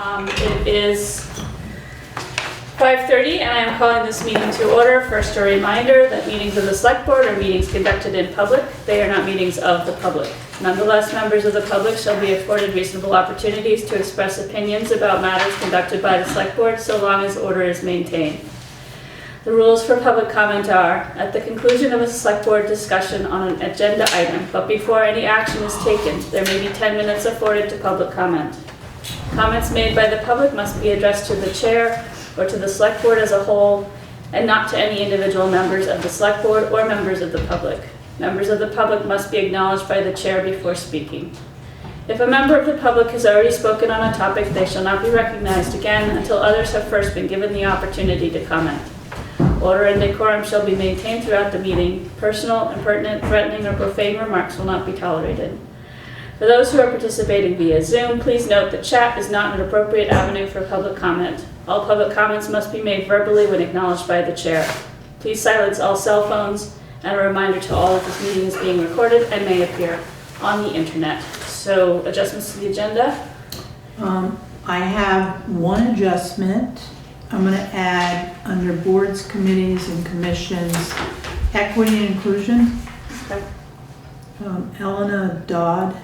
It is 5:30 and I am calling this meeting to order. First, a reminder that meetings of the Select Board are meetings conducted in public. They are not meetings of the public. Nonetheless, members of the public shall be afforded reasonable opportunities to express opinions about matters conducted by the Select Board so long as order is maintained. The rules for public comment are, at the conclusion of a Select Board discussion on an agenda item, but before any action is taken, there may be 10 minutes afforded to public comment. Comments made by the public must be addressed to the chair or to the Select Board as a whole, and not to any individual members of the Select Board or members of the public. Members of the public must be acknowledged by the chair before speaking. If a member of the public has already spoken on a topic, they shall not be recognized again until others have first been given the opportunity to comment. Order and decorum shall be maintained throughout the meeting. Personal, impertinent, threatening, or profane remarks will not be tolerated. For those who are participating via Zoom, please note that chat is not an appropriate avenue for public comment. All public comments must be made verbally when acknowledged by the chair. Please silence all cell phones, and a reminder to all that this meeting is being recorded and may appear on the internet. So, adjustments to the agenda? I have one adjustment. I'm going to add under boards, committees, and commissions, equity and inclusion. Okay. Elena Dodd,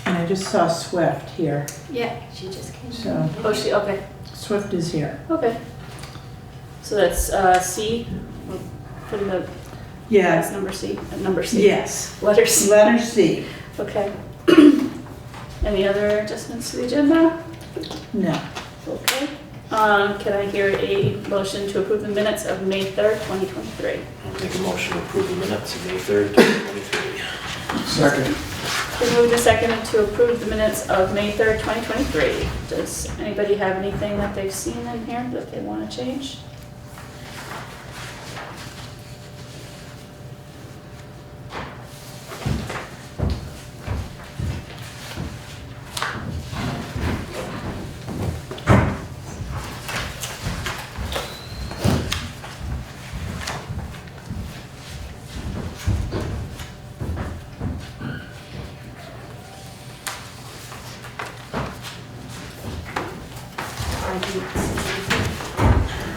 and I just saw Swift here. Yeah, she just came. So Okay. Swift is here. Okay. So that's C, from the Yeah. number C, number C. Yes. Letter C. Letter C. Okay. Any other adjustments to the agenda? No. Okay. Can I hear a motion to approve the minutes of May 3rd, 2023? I'll make a motion to approve the minutes of May 3rd, 2023. Second. Been moved and seconded to approve the minutes of May 3rd, 2023. Does anybody have anything that they've seen in here that they want to change?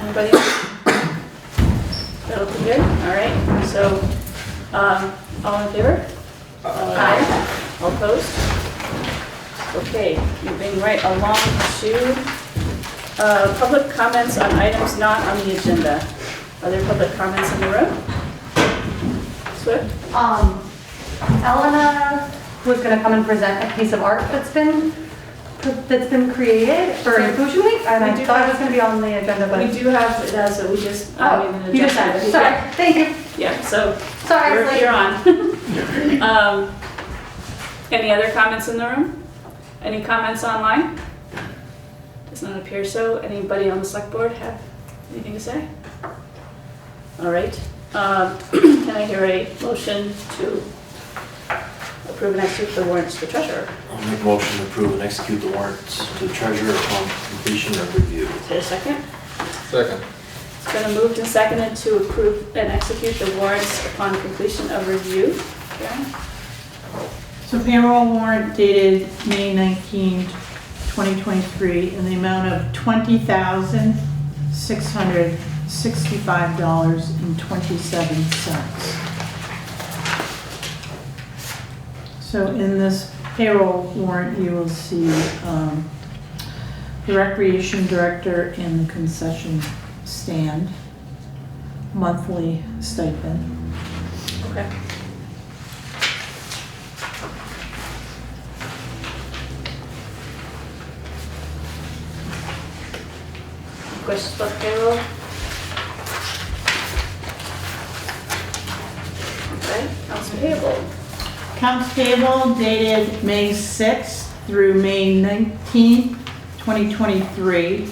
Anybody? That looking good? All right. So, all in favor? Aye. All opposed? Okay, moving right along to public comments on items not on the agenda. Are there public comments in the room? Swift? Elena was going to come and present a piece of art that's been created for Inclusion Week, and I thought it was going to be on the agenda, but We do have it as a, we just, you just said it. Sorry, thank you. Yeah, so Sorry, I was you're like, on. Any other comments in the room? Any comments online? Does not appear so. Anybody on the Select Board have anything to say? All right. Can I hear a motion to approve and execute the warrants to the treasurer? I'll make a motion to approve and execute the warrants to the treasurer upon completion of review. Is there a second? Second. It's been moved and seconded to approve and execute the warrants upon completion of review. Karen? So payroll warrant dated May 19, 2023, in the amount of $20,665.27. So in this payroll warrant, you will see the recreation director and the concession stand, monthly stipend. Okay. Questions about payroll? Okay, accounts payable. Accounts payable dated May 6th through May 19th, 2023,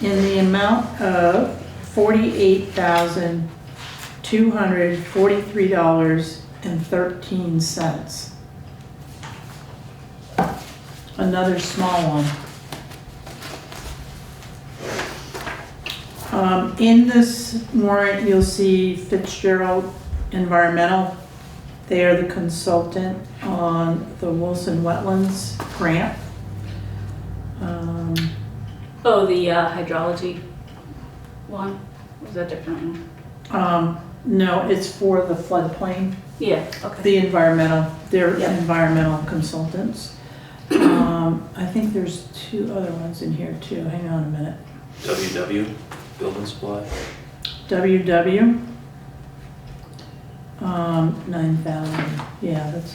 in the amount of $48,243.13. Another small one. In this warrant, you'll see Fitzgerald Environmental. They are the consultant on the Wilson Wetlands grant. Oh, the hydrology one? Was that a different one? No, it's for the floodplain, Yeah, okay. the environmental, they're Yeah. environmental consultants. I think there's 2 other ones in here too, hang on a minute. WW, building supply. WW. 9,000, yeah, that's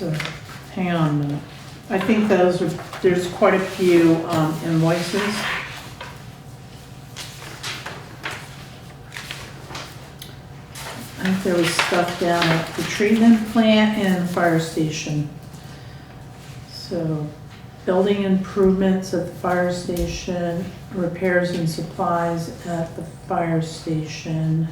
hang on a minute. I think there's quite a few invoices. I think there was stuff down at the treatment plant and the fire station. So, building improvements at the fire station, repairs and supplies at the fire station.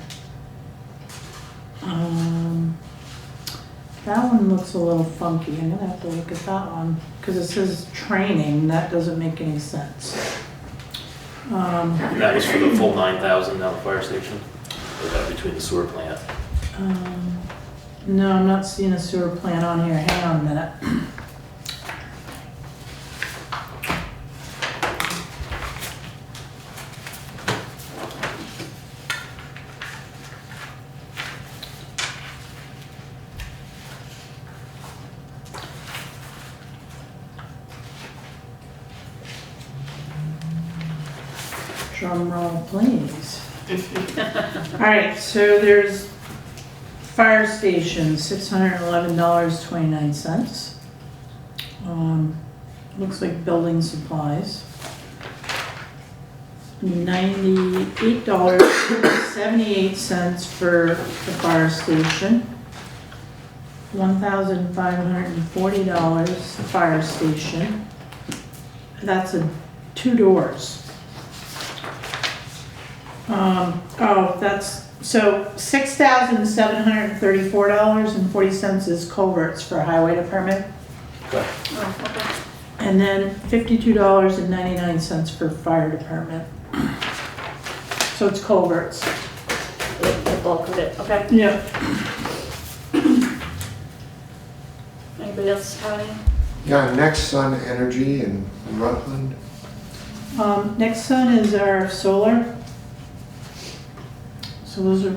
That one looks a little funky, I'm gonna have to look at that one, because it says training, that doesn't make any sense. And that was for the full 9,000 down the fire station? Or that between the sewer plant? No, I'm not seeing a sewer plant on here, hang on a minute. Drum roll, please. All right, so there's fire station, $611.29. Looks like building supplies. $98.78 for the fire station. $1,540 fire station. That's 2 doors. That's, so $6,734.40 is culverts for highway department. Okay. Oh, okay. And then $52.99 for fire department. So it's culverts. The bulk of it, okay. Yeah. Anybody else have any? Yeah, Next Sun Energy in Rutland. Next one is our solar. So those are,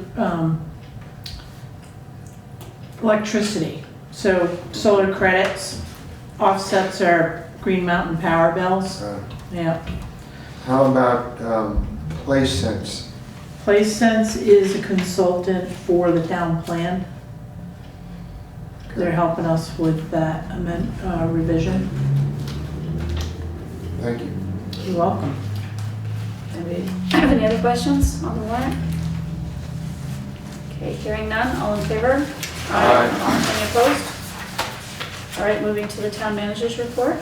electricity. So solar credits offsets our Green Mountain power bills. Yeah. How about PlaySense? PlaySense is a consultant for the town plan. They're helping us with that revision. Thank you. You're welcome. Anybody have any other questions on the warrant? Okay, hearing none, all in favor? Aye. Any opposed? All right, moving to the town manager's report.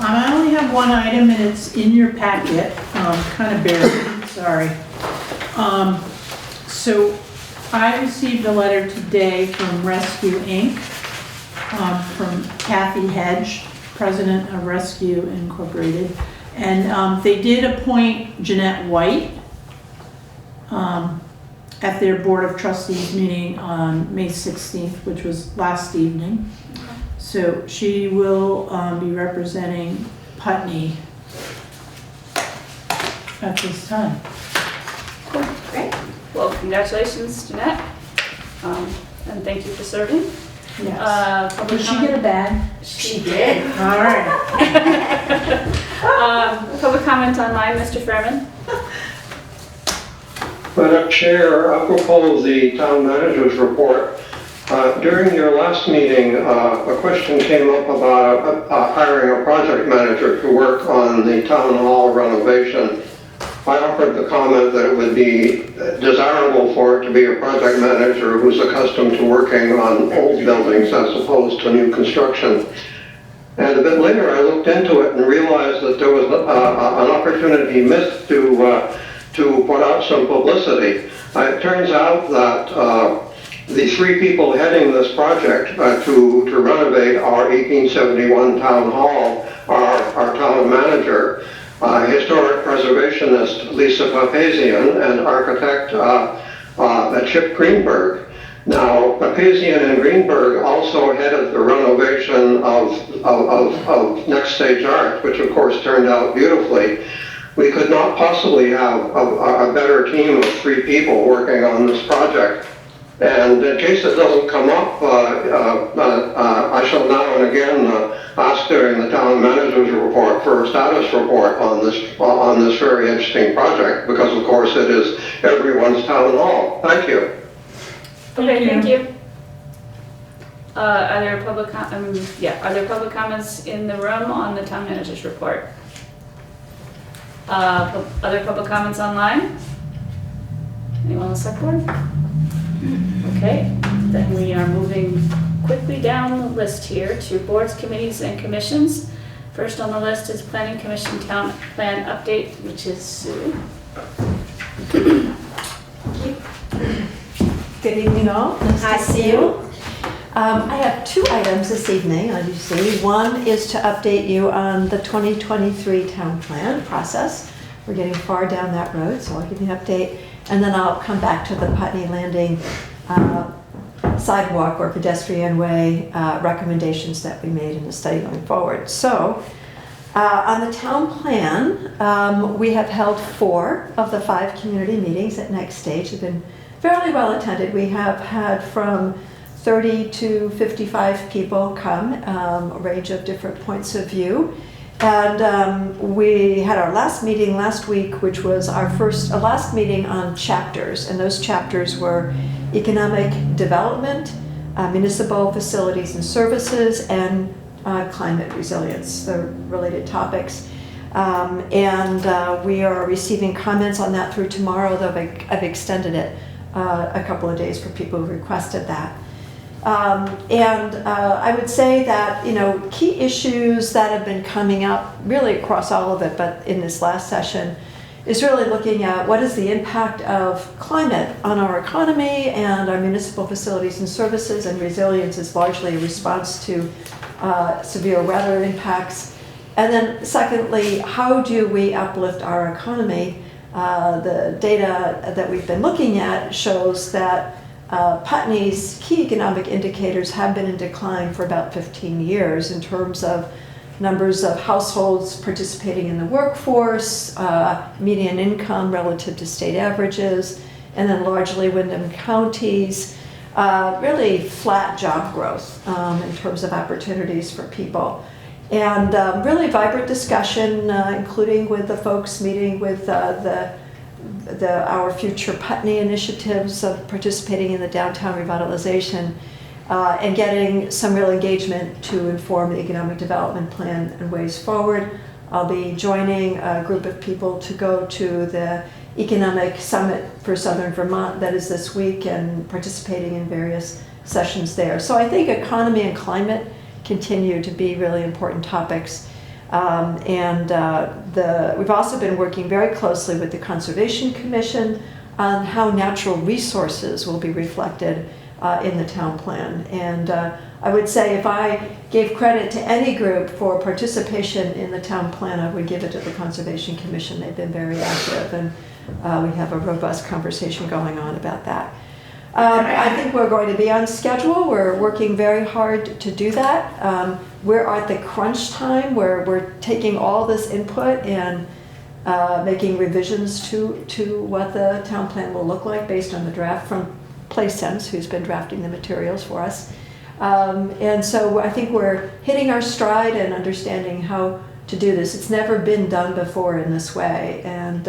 I only have one item and it's in your packet, kind of buried, sorry. So I received a letter today from Rescue Inc., from Kathy Hedge, president of Rescue Incorporated. And they did appoint Jeanette White at their Board of Trustees meeting on May 16th, which was last evening. So she will be representing Putney at this time. Cool, great. Well, congratulations, Jeanette. And thank you for serving. Yes. Public Did she get a bag? She did. All right. Public comment on mine, Mr. Furman. Madam Chair, apropos the town manager's report, during your last meeting, a question came up about hiring a project manager to work on the town hall renovation. I offered the comment that it would be desirable for it to be a project manager who's accustomed to working on old buildings as opposed to new construction. And a bit later, I looked into it and realized that there was an opportunity missed to put out some publicity. It turns out that the 3 people heading this project to renovate our 1871 town hall are our town manager, historic preservationist Lisa Papazian, and architect Chip Greenberg. Now, Papazian and Greenberg also headed the renovation of Next Stage Art, which of course turned out beautifully. We could not possibly have a better team of 3 people working on this project. And in case it doesn't come up, I shall now and again ask during the town manager's report for a status report on this very interesting project, because of course it is everyone's town hall. Thank you. Okay, thank you. Are there public comments in the room on the town manager's report? Other public comments online? Anyone on the select board? Okay, then we are moving quickly down the list here to boards, committees, and commissions. First on the list is Planning Commission Town Plan Update, which is Sue. Good evening all, nice to see you. I have 2 items this evening, as you see. One is to update you on the 2023 town plan process. We're getting far down that road, so I'll give you an update. And then I'll come back to the Putney Landing sidewalk or pedestrian way recommendations that we made in the study going forward. So on the town plan, we have held 4 of the 5 community meetings at Next Stage. They've been fairly well attended. We have had from 30 to 55 people come, a range of different points of view. And we had our last meeting last week, which was our last meeting on chapters. And those chapters were economic development, municipal facilities and services, and climate resilience, the related topics. And we are receiving comments on that through tomorrow, though I've extended it a couple of days for people who requested that. I would say that, key issues that have been coming up really across all of it, but in this last session, is really looking at what is the impact of climate on our economy and our municipal facilities and services, and resilience is largely a response to severe weather impacts. And then secondly, how do we uplift our economy? The data that we've been looking at shows that Putney's key economic indicators have been in decline for about 15 years in terms of numbers of households participating in the workforce, median income relative to state averages, and then largely Windham counties, really flat job growth in terms of opportunities for people. And really vibrant discussion, including with the folks meeting with our future Putney initiatives of participating in the downtown revitalization and getting some real engagement to inform the economic development plan and ways forward. I'll be joining a group of people to go to the Economic Summit for Southern Vermont that is this week and participating in various sessions there. So I think economy and climate continue to be really important topics. We've also been working very closely with the Conservation Commission on how natural resources will be reflected in the town plan. And I would say if I gave credit to any group for participation in the town plan, I would give it to the Conservation Commission. They've been very active, and we have a robust conversation going on about that. I think we're going to be on schedule. We're working very hard to do that. We're at the crunch time where we're taking all this input and making revisions to what the town plan will look like based on the draft from PlaySense, who's been drafting the materials for us. And so I think we're hitting our stride and understanding how to do this. It's never been done before in this way. And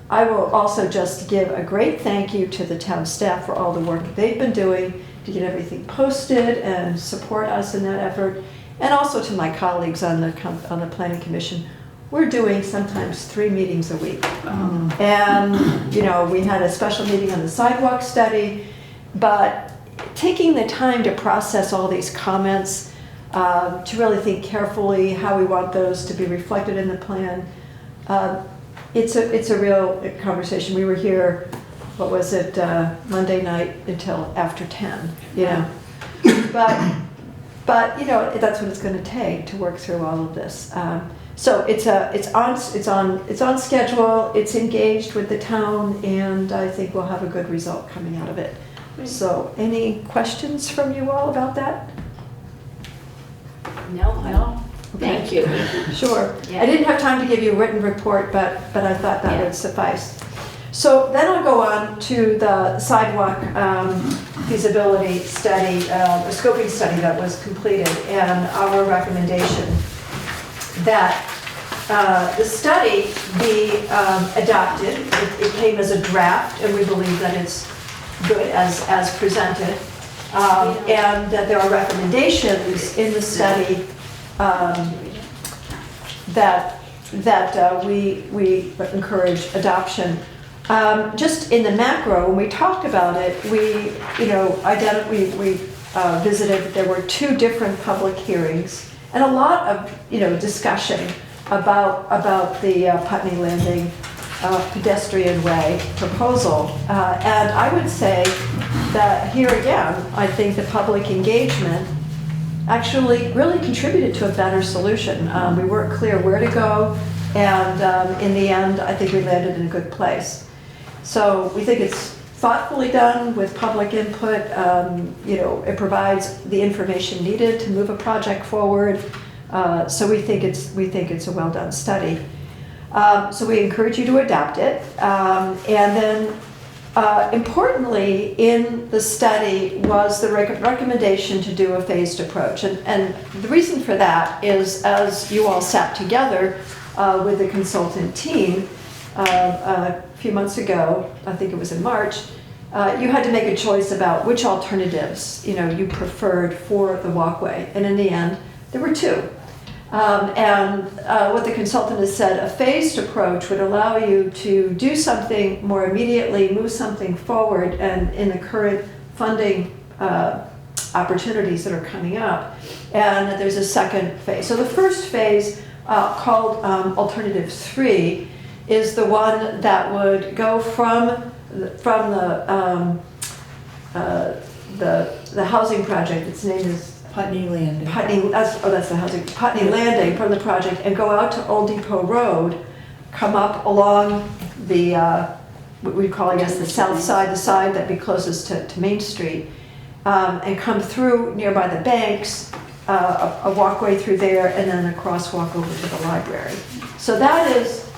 I will also just give a great thank you to the town staff for all the work that they've been doing to get everything posted and support us in that effort, and also to my colleagues on the Planning Commission. We're doing sometimes 3 meetings a week. And, we had a special meeting on the sidewalk study, but taking the time to process all these comments, to really think carefully how we want those to be reflected in the plan, it's a real conversation. We were here, Monday night until after 10, But that's what it's going to take to work through all of this. So it's on schedule. It's engaged with the town, and I think we'll have a good result coming out of it. So, any questions from you all about that? No. Thank you. Sure. Yeah. I didn't have time to give you a written report, but I thought that Yeah. would suffice. So then I'll go on to the sidewalk feasibility study, the scoping study that was completed, and our recommendation that the study be adopted. It came as a draft, and we believe that it's good as presented. And that there are recommendations in the study that we encourage adoption. Just in the macro, when we talked about it, we visited. There were 2 different public hearings and a lot of discussion about the Putney Landing pedestrian way proposal. And I would say that here again, I think the public engagement actually really contributed to a better solution. We weren't clear where to go, and in the end, I think we landed in a good place. So we think it's thoughtfully done with public input. It provides the information needed to move a project forward. So we think it's a well-done study. So we encourage you to adopt it. And then importantly, in the study was the recommendation to do a phased approach. And the reason for that is, as you all sat together with the consultant team a few months ago, I think it was in March, you had to make a choice about which alternatives you preferred for the walkway. And in the end, there were 2. And what the consultant has said, a phased approach would allow you to do something more immediately, move something forward, and in the current funding opportunities that are coming up. And there's a second phase. So the first phase, called Alternative 3, is the one that would go from the housing project. Its name is Putney Landing. That's the housing. Putney Landing from the project, and go out to Old Depot Road, come up along the what we call, I guess, the south side, the side that'd be closest to Main Street, and come through nearby the banks, a walkway through there, and then a crosswalk over to the library. So that is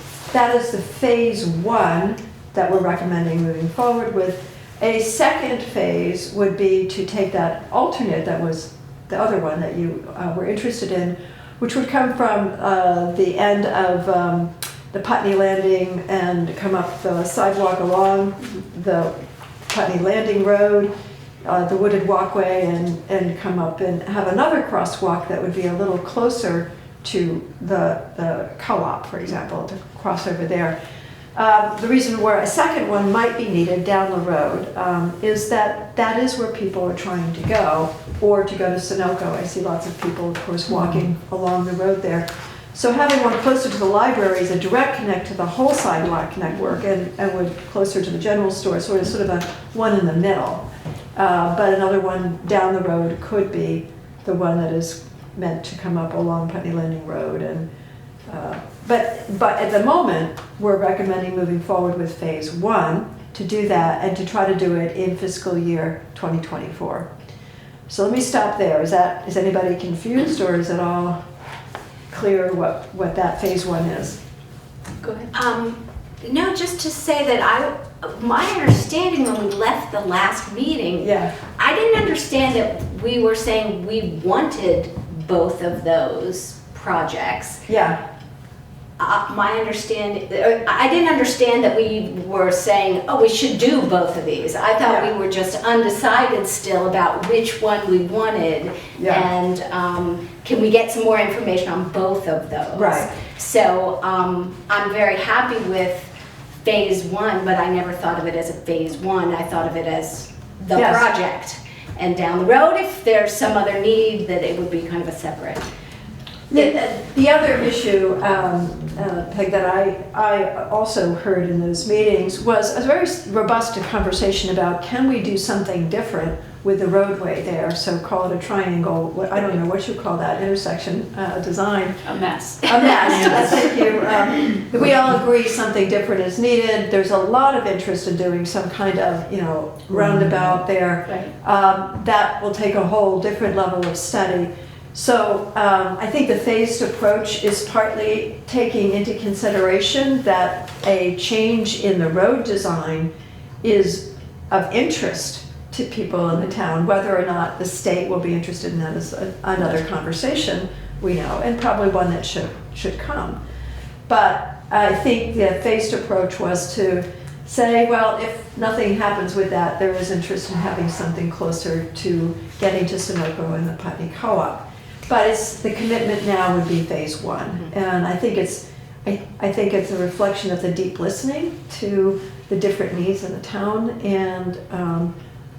the phase 1 that we're recommending moving forward with. A second phase would be to take that alternate that was the other one that you were interested in, which would come from the end of the Putney Landing and come up the sidewalk along the Putney Landing Road, the wooded walkway, and come up and have another crosswalk that would be a little closer to the co-op, for example, to cross over there. The reason where a second one might be needed down the road is that is where people are trying to go, or to go to Sunoco. I see lots of people, of course, walking along the road there. So having one closer to the library is a direct connect to the whole sidewalk network, and would closer to the general store, so it's sort of a one in the middle. But another one down the road could be the one that is meant to come up along Putney Landing Road. And but at the moment, we're recommending moving forward with phase 1 to do that, and to try to do it in fiscal year 2024. So let me stop there. Is anybody confused, or is it all clear what that phase 1 is? Go ahead. No, just to say that my understanding when we left the last meeting, Yeah. I didn't understand that we were saying we wanted both of those projects. Yeah. My understanding, I didn't understand that we were saying, oh, we should do both of these. I thought we were just undecided still about which one we wanted. Yeah. And can we get some more information on both of those? Right. So I'm very happy with phase 1, but I never thought of it as a phase 1. I thought of it as the project. And down the road, if there's some other need, that it would be kind of a separate. The other issue, Peg, that I also heard in those meetings was a very robust conversation about, can we do something different with the roadway there? So call it a triangle, I don't know what you call that intersection design. A mess. A mess, thank you. We all agree something different is needed. There's a lot of interest in doing some kind of, roundabout there. Right. That will take a whole different level of study. So I think the phased approach is partly taking into consideration that a change in the road design is of interest to people in the town. Whether or not the state will be interested in that is another conversation, we know, and probably one that should come. But I think the phased approach was to say, well, if nothing happens with that, there is interest in having something closer to getting to Sunoco and the Putney Co-op. But the commitment now would be phase one. And I think it's a reflection of the deep listening to the different needs in the town, and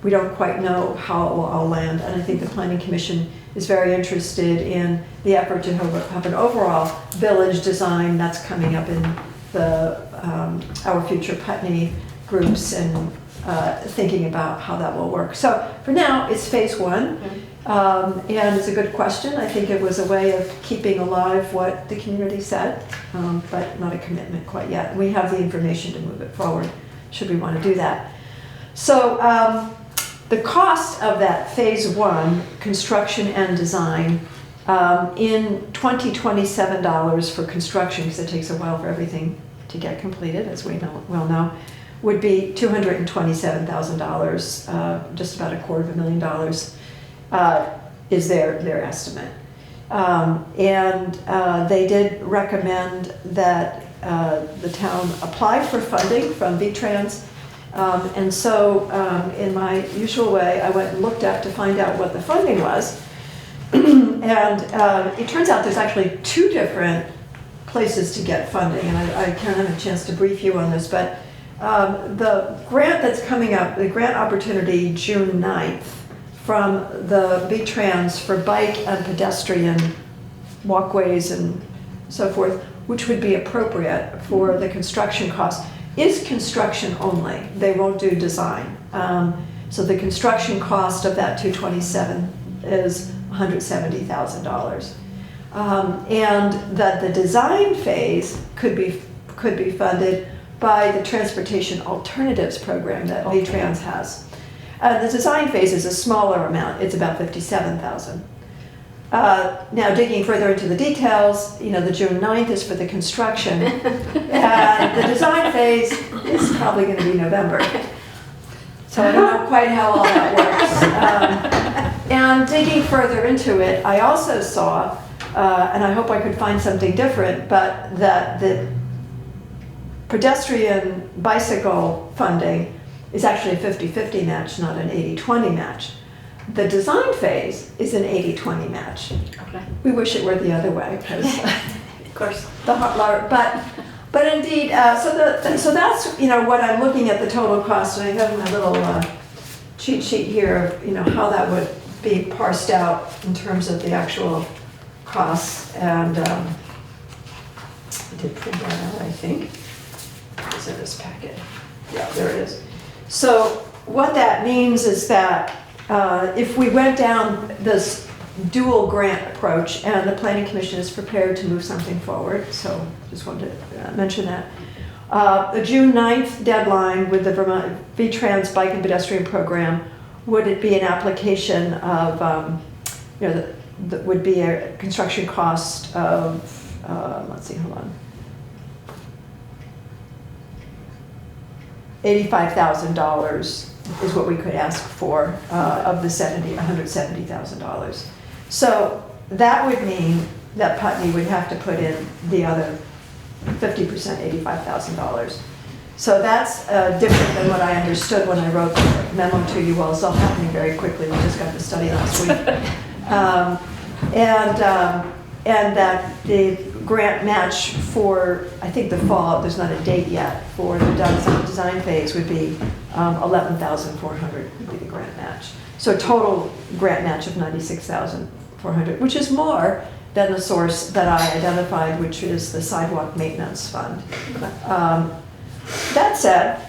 we don't quite know how it will all land. And I think the Planning Commission is very interested in the effort to have an overall village design that's coming up in the Our Future Putney groups, and thinking about how that will work. So for now, it's phase one. And it's a good question. I think it was a way of keeping alive what the community said, but not a commitment quite yet. We have the information to move it forward, should we want to do that. So the cost of that phase one, construction and design, in $27 for construction, because it takes a while for everything to get completed, as we well know, would be $227,000, just about $250,000. Is their estimate. And they did recommend that the town apply for funding from VTrans. And so in my usual way, I went and looked up to find out what the funding was. And it turns out there's actually two different places to get funding. And I can't have a chance to brief you on this, but the grant that's coming up, the grant opportunity June 9th, from the VTrans for bike and pedestrian walkways and so forth, which would be appropriate for the construction costs, is construction only. They won't do design. So the construction cost of that 227 is $170,000. And that the design phase could be funded by the Transportation Alternatives Program that VTrans has. The design phase is a smaller amount. It's about $57,000. Now, digging further into the details, the June 9th is for the construction. The design phase is probably going to be November. So I don't know quite how all that works. And digging further into it, I also saw, and I hope I could find something different, but that the pedestrian bicycle funding is actually a 50-50 match, not an 80-20 match. The design phase is an 80-20 match. Okay. We wish it were the other way, because Of course. but indeed, so that's what I'm looking at, the total cost, and I have my little cheat sheet here of how that would be parsed out in terms of the actual costs, and I did print that out, I think. It's in this packet. Yeah, there it is. So what that means is that if we went down this dual grant approach, and the Planning Commission is prepared to move something forward, so just wanted to mention that. The June 9th deadline with the Vermont VTrans Bike and Pedestrian Program, would it be an application of, that would be a construction cost of, let's see, hold on. $85,000 is what we could ask for of the $170,000. So that would mean that Putney would have to put in the other 50%, $85,000. So that's different than what I understood when I wrote the memo to you all. It's all happening very quickly. We just got the study last week. And that the grant match for, I think the fall, there's not a date yet, for the design phase would be $11,400 would be the grant match. So a total grant match of $96,400, which is more than the source that I identified, which is the Sidewalk Maintenance Fund. That said,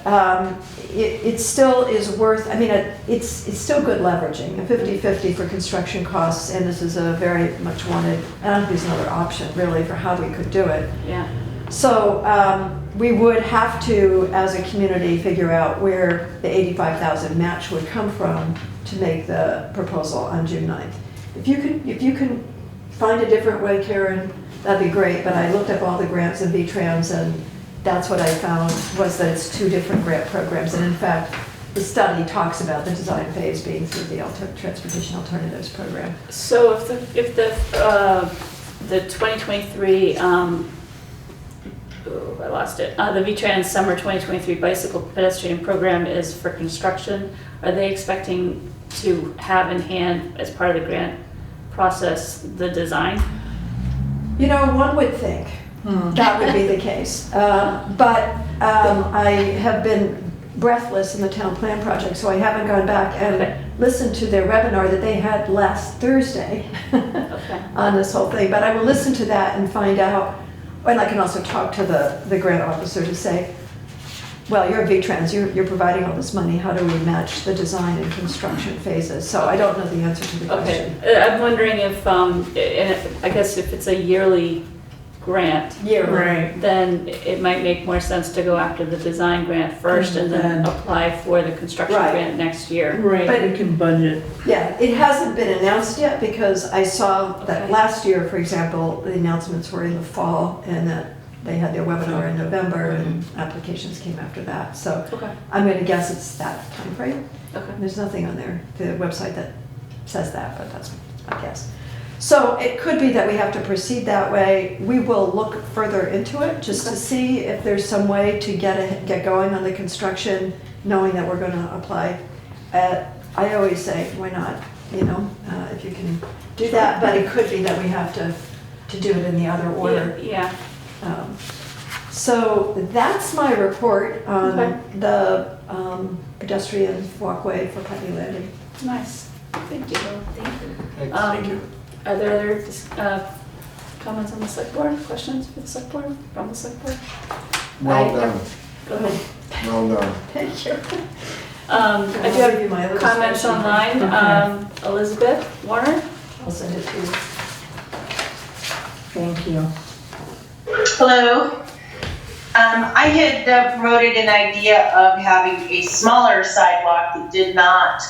it still is worth, it's still good leveraging, a 50-50 for construction costs, and this is a very much wanted, I don't think there's another option really for how we could do it. Yeah. So we would have to, as a community, figure out where the $85,000 match would come from to make the proposal on June 9th. If you can find a different way, Karen, that'd be great, but I looked up all the grants and V-Trans, and that's what I found, was that it's 2 different grant programs, and in fact, the study talks about the design phase being through the Transportation Alternatives Program. So if the 2023, I lost it, the V-Trans Summer 2023 Bicycle Pedestrian Program is for construction, are they expecting to have in hand, as part of the grant process, the design? You know, one would think that would be the case. But I have been breathless in the town plan project, so I haven't gone back and listened to their webinar that they had last Thursday on this whole thing. But I will listen to that and find out, and I can also talk to the grant officer to say, well, you're a V-Trans, you're providing all this money, how do we match the design and construction phases? So I don't know the answer to the question. Okay, I'm wondering if, I guess if it's a yearly grant, Right. then it might make more sense to go after the design grant first and then apply for the construction Right. grant next year. Right, But- we can budget. Yeah, it hasn't been announced yet because I saw that Okay. last year, for example, the announcements were in the fall and that they had their webinar in November and applications came after that. So Okay, I'm going to guess it's that timeframe. okay. There's nothing on the website that says that, but that's my guess. So it could be that we have to proceed that way. We will look further into it just to see if there's some way to get going on the construction, knowing that we're going to apply. I always say, why not, if you can do that, but it could be that we have to do it in the other order. Yeah, So that's my report on Okay. the pedestrian walkway for Putney Landing. nice. Thank you. Thank you. Are there other comments on the select board, questions for the select board, from the select board? Well done, Go ahead. well done. Thank you. I do I'll give you my have other comments spreadsheet. online. Okay. Elizabeth Warner? I'll send it to you. Thank you. Hello. I had promoted an idea of having a smaller sidewalk that did not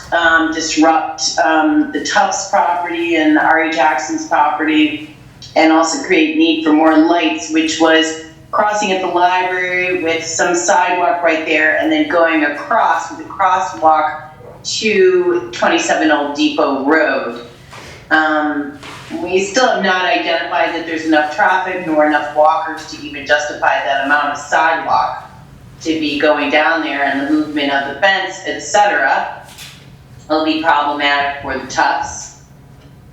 disrupt the Tufts property and R.E. Jackson's property, and also create need for more lights, which was crossing at the library with some sidewalk right there, and then going across with a crosswalk to 27 Old Depot Road. We still have not identified that there's enough traffic nor enough walkers to even justify that amount of sidewalk to be going down there, and the movement of the fence, etc. will be problematic for the Tufts.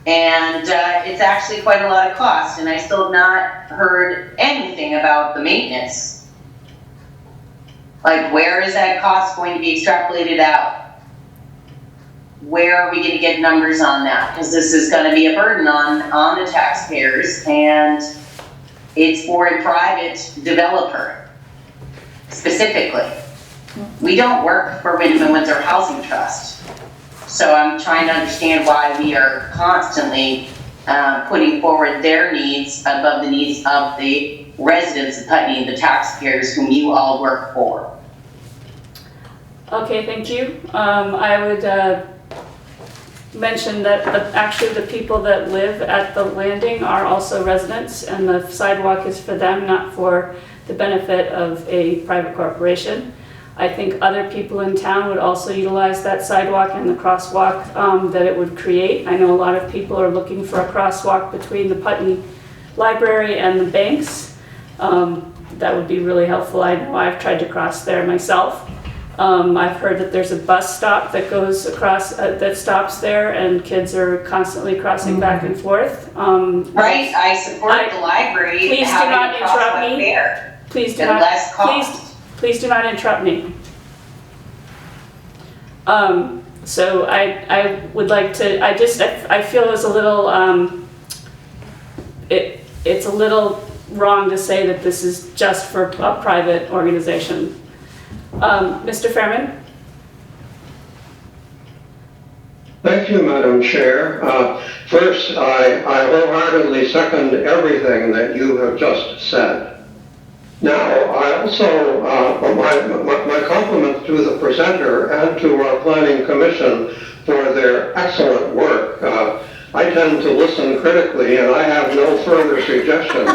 And it's actually quite a lot of cost, and I still have not heard anything about the maintenance. Like, where is that cost going to be extrapolated out? Where are we going to get numbers on that? Because this is going to be a burden on the taxpayers, and it's for a private developer specifically. We don't work for Wyndham and Windsor Housing Trust. So I'm trying to understand why we are constantly putting forward their needs above the needs of the residents of Putney, the taxpayers whom you all work for. Okay, thank you. I would mention that actually the people that live at the landing are also residents, and the sidewalk is for them, not for the benefit of a private corporation. I think other people in town would also utilize that sidewalk and the crosswalk that it would create. I know a lot of people are looking for a crosswalk between the Putney Library and the banks. That would be really helpful. I know I've tried to cross there myself. I've heard that there's a bus stop that goes across, that stops there, and kids are constantly crossing back and forth. Right, I support the library Please do having not a interrupt crosswalk me. there. Please do And not, less cost. please do not interrupt me. So I would like to, I feel it's a little, it's a little wrong to say that this is just for a private organization. Mr. Fairman? Thank you, Madam Chair. First, I wholeheartedly second everything that you have just said. Now, I also, my compliments to the presenter and to our Planning Commission for their excellent work. I tend to listen critically, and I have no further suggestion.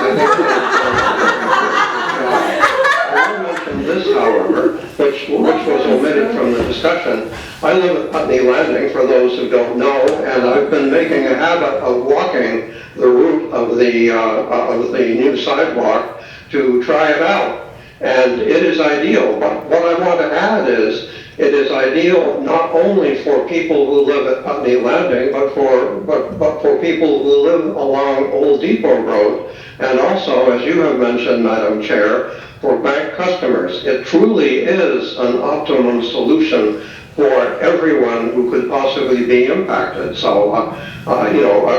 I will mention this, however, which was omitted from the discussion. I live at Putney Landing, for those who don't know, and I've been making a habit of walking the route of the new sidewalk to try it out. And it is ideal, but what I want to add is, it is ideal not only for people who live at Putney Landing, but for people who live along Old Depot Road, and also, as you have mentioned, Madam Chair, for bank customers. It truly is an optimum solution for everyone who could possibly be impacted. So,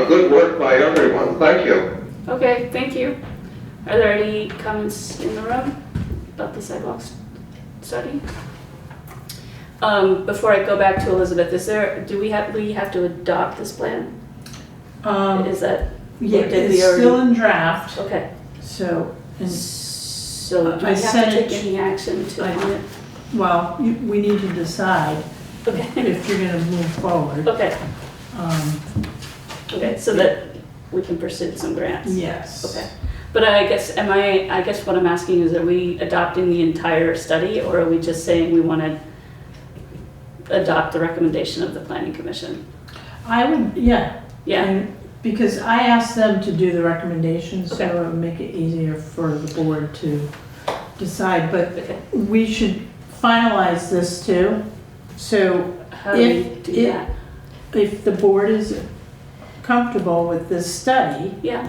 good work by everyone. Thank you. Okay, thank you. Are there any comments in the room about the sidewalks study? Before I go back to Elizabeth, do we have to adopt this plan? Is that, Yeah, did we it's already- still in draft, okay. so, and, So do we I have to sent it take any action to I- on it? well, we need to decide Okay, if you're gonna move forward. okay, Um, okay, so that we can pursue some grants? Yes. Okay, but I guess what I'm asking is, are we adopting the entire study, or are we just saying we want to adopt the recommendation of the planning commission? I would, yeah. Yeah, And because I asked them to do the recommendations, so Okay. it would make it easier for the board to decide, but okay. we should finalize this too. So How do we If do it- that? if the board is comfortable with this study, Yeah,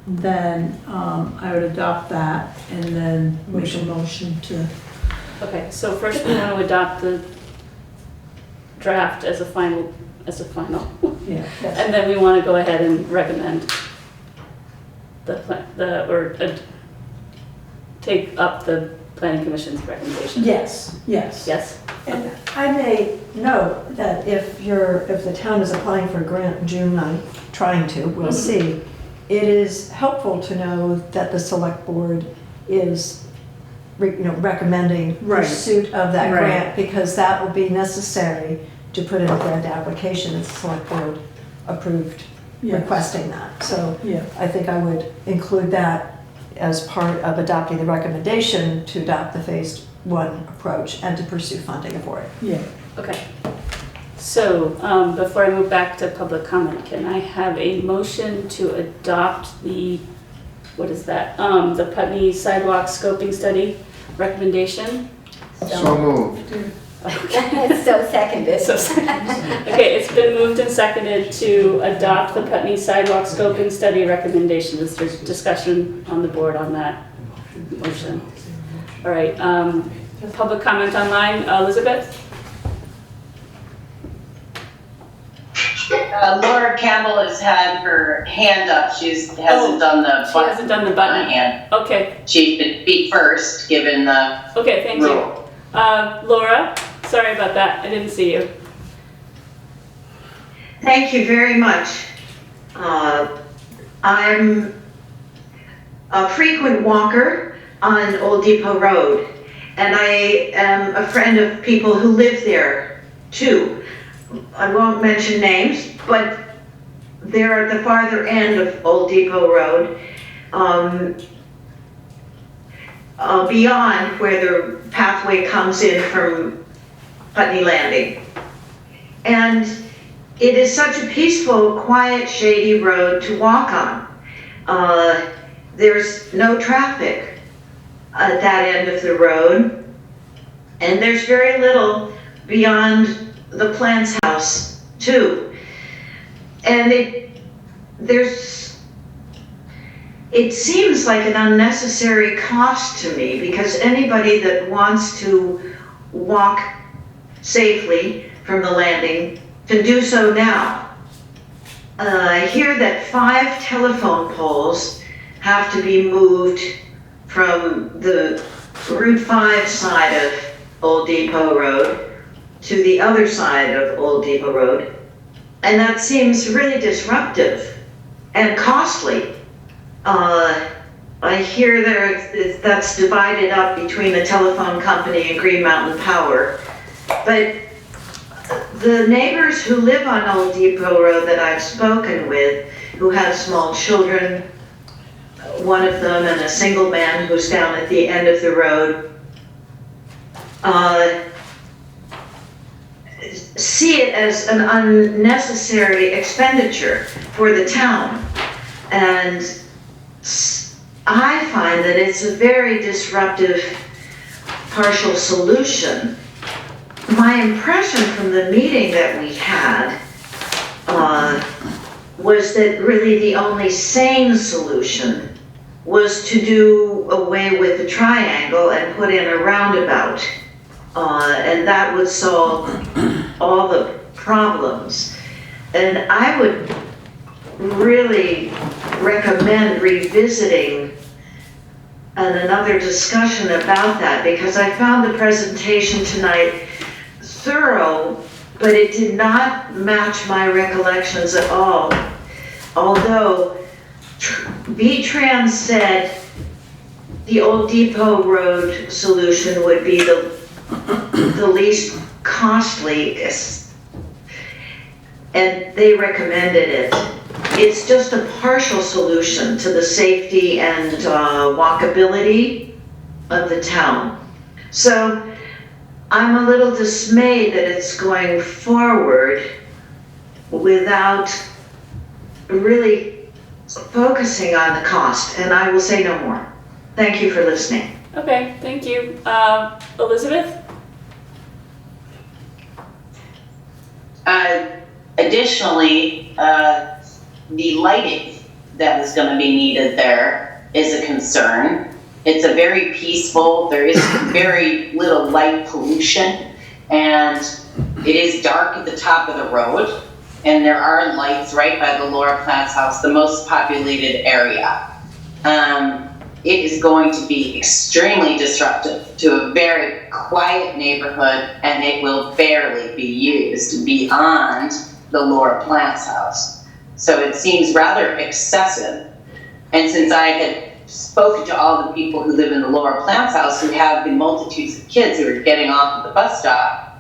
then I would adopt that and then make a motion to, okay, so first we want to adopt the draft as a final, yeah. and then we want to go ahead and recommend take up the planning commission's recommendation. Yes, yes. Yes? And I may note that if the town is applying for a grant June 9th, trying to, we'll see, it is helpful to know that the select board is, recommending Right. pursuit of that Right. grant, because that will be necessary to put in a grant application if the select board approved Yeah. requesting that. So Yeah, I think I would include that as part of adopting the recommendation to adopt the phase one approach and to pursue funding for it. yeah. Okay. So, before I move back to public comment, can I have a motion to adopt the, what is that? The Putney Sidewalk Scoping Study recommendation? So moved. It's so seconded. Okay, it's been moved and seconded to adopt the Putney Sidewalk Scoping Study recommendation. Is there discussion on the board on that motion? All right, public comment online, Elizabeth? Laura Campbell has had her hand up. She hasn't done the She button. hasn't done the button. Hand. Okay, She should be first, given the okay, thank you. rule. Laura, sorry about that, I didn't see you. Thank you very much. I'm a frequent walker on Old Depot Road, and I am a friend of people who live there too. I won't mention names, but they're at the farther end of Old Depot Road, beyond where the pathway comes in from Putney Landing. And it is such a peaceful, quiet, shady road to walk on. There's no traffic at that end of the road, and there's very little beyond the plant's house too. And it seems like an unnecessary cost to me, because anybody that wants to walk safely from the landing can do so now. I hear that 5 telephone poles have to be moved from the Route 5 side of Old Depot Road to the other side of Old Depot Road. And that seems really disruptive and costly. I hear that's divided up between the telephone company and Green Mountain Power. But the neighbors who live on Old Depot Road that I've spoken with, who have small children, one of them and a single man who's down at the end of the road, see it as an unnecessary expenditure for the town. And I find that it's a very disruptive partial solution. My impression from the meeting that we had was that really the only sane solution was to do away with the triangle and put in a roundabout. And that would solve all the problems. And I would really recommend revisiting another discussion about that, because I found the presentation tonight thorough, but it did not match my recollections at all. Although V-Trans said the Old Depot Road solution would be the least costly, and they recommended it. It's just a partial solution to the safety and walkability of the town. So I'm a little dismayed that it's going forward without really focusing on the cost, and I will say no more. Thank you for listening. Okay, thank you. Elizabeth? Additionally, the lighting that is going to be needed there is a concern. It's a very peaceful, there is very little light pollution, and it is dark at the top of the road, and there are lights right by the Laura Plant's house, the most populated area. It is going to be extremely disruptive to a very quiet neighborhood, and it will barely be used beyond the Laura Plant's house. So it seems rather excessive. And since I had spoken to all the people who live in the Laura Plant's house who have the multitudes of kids who are getting off at the bus stop,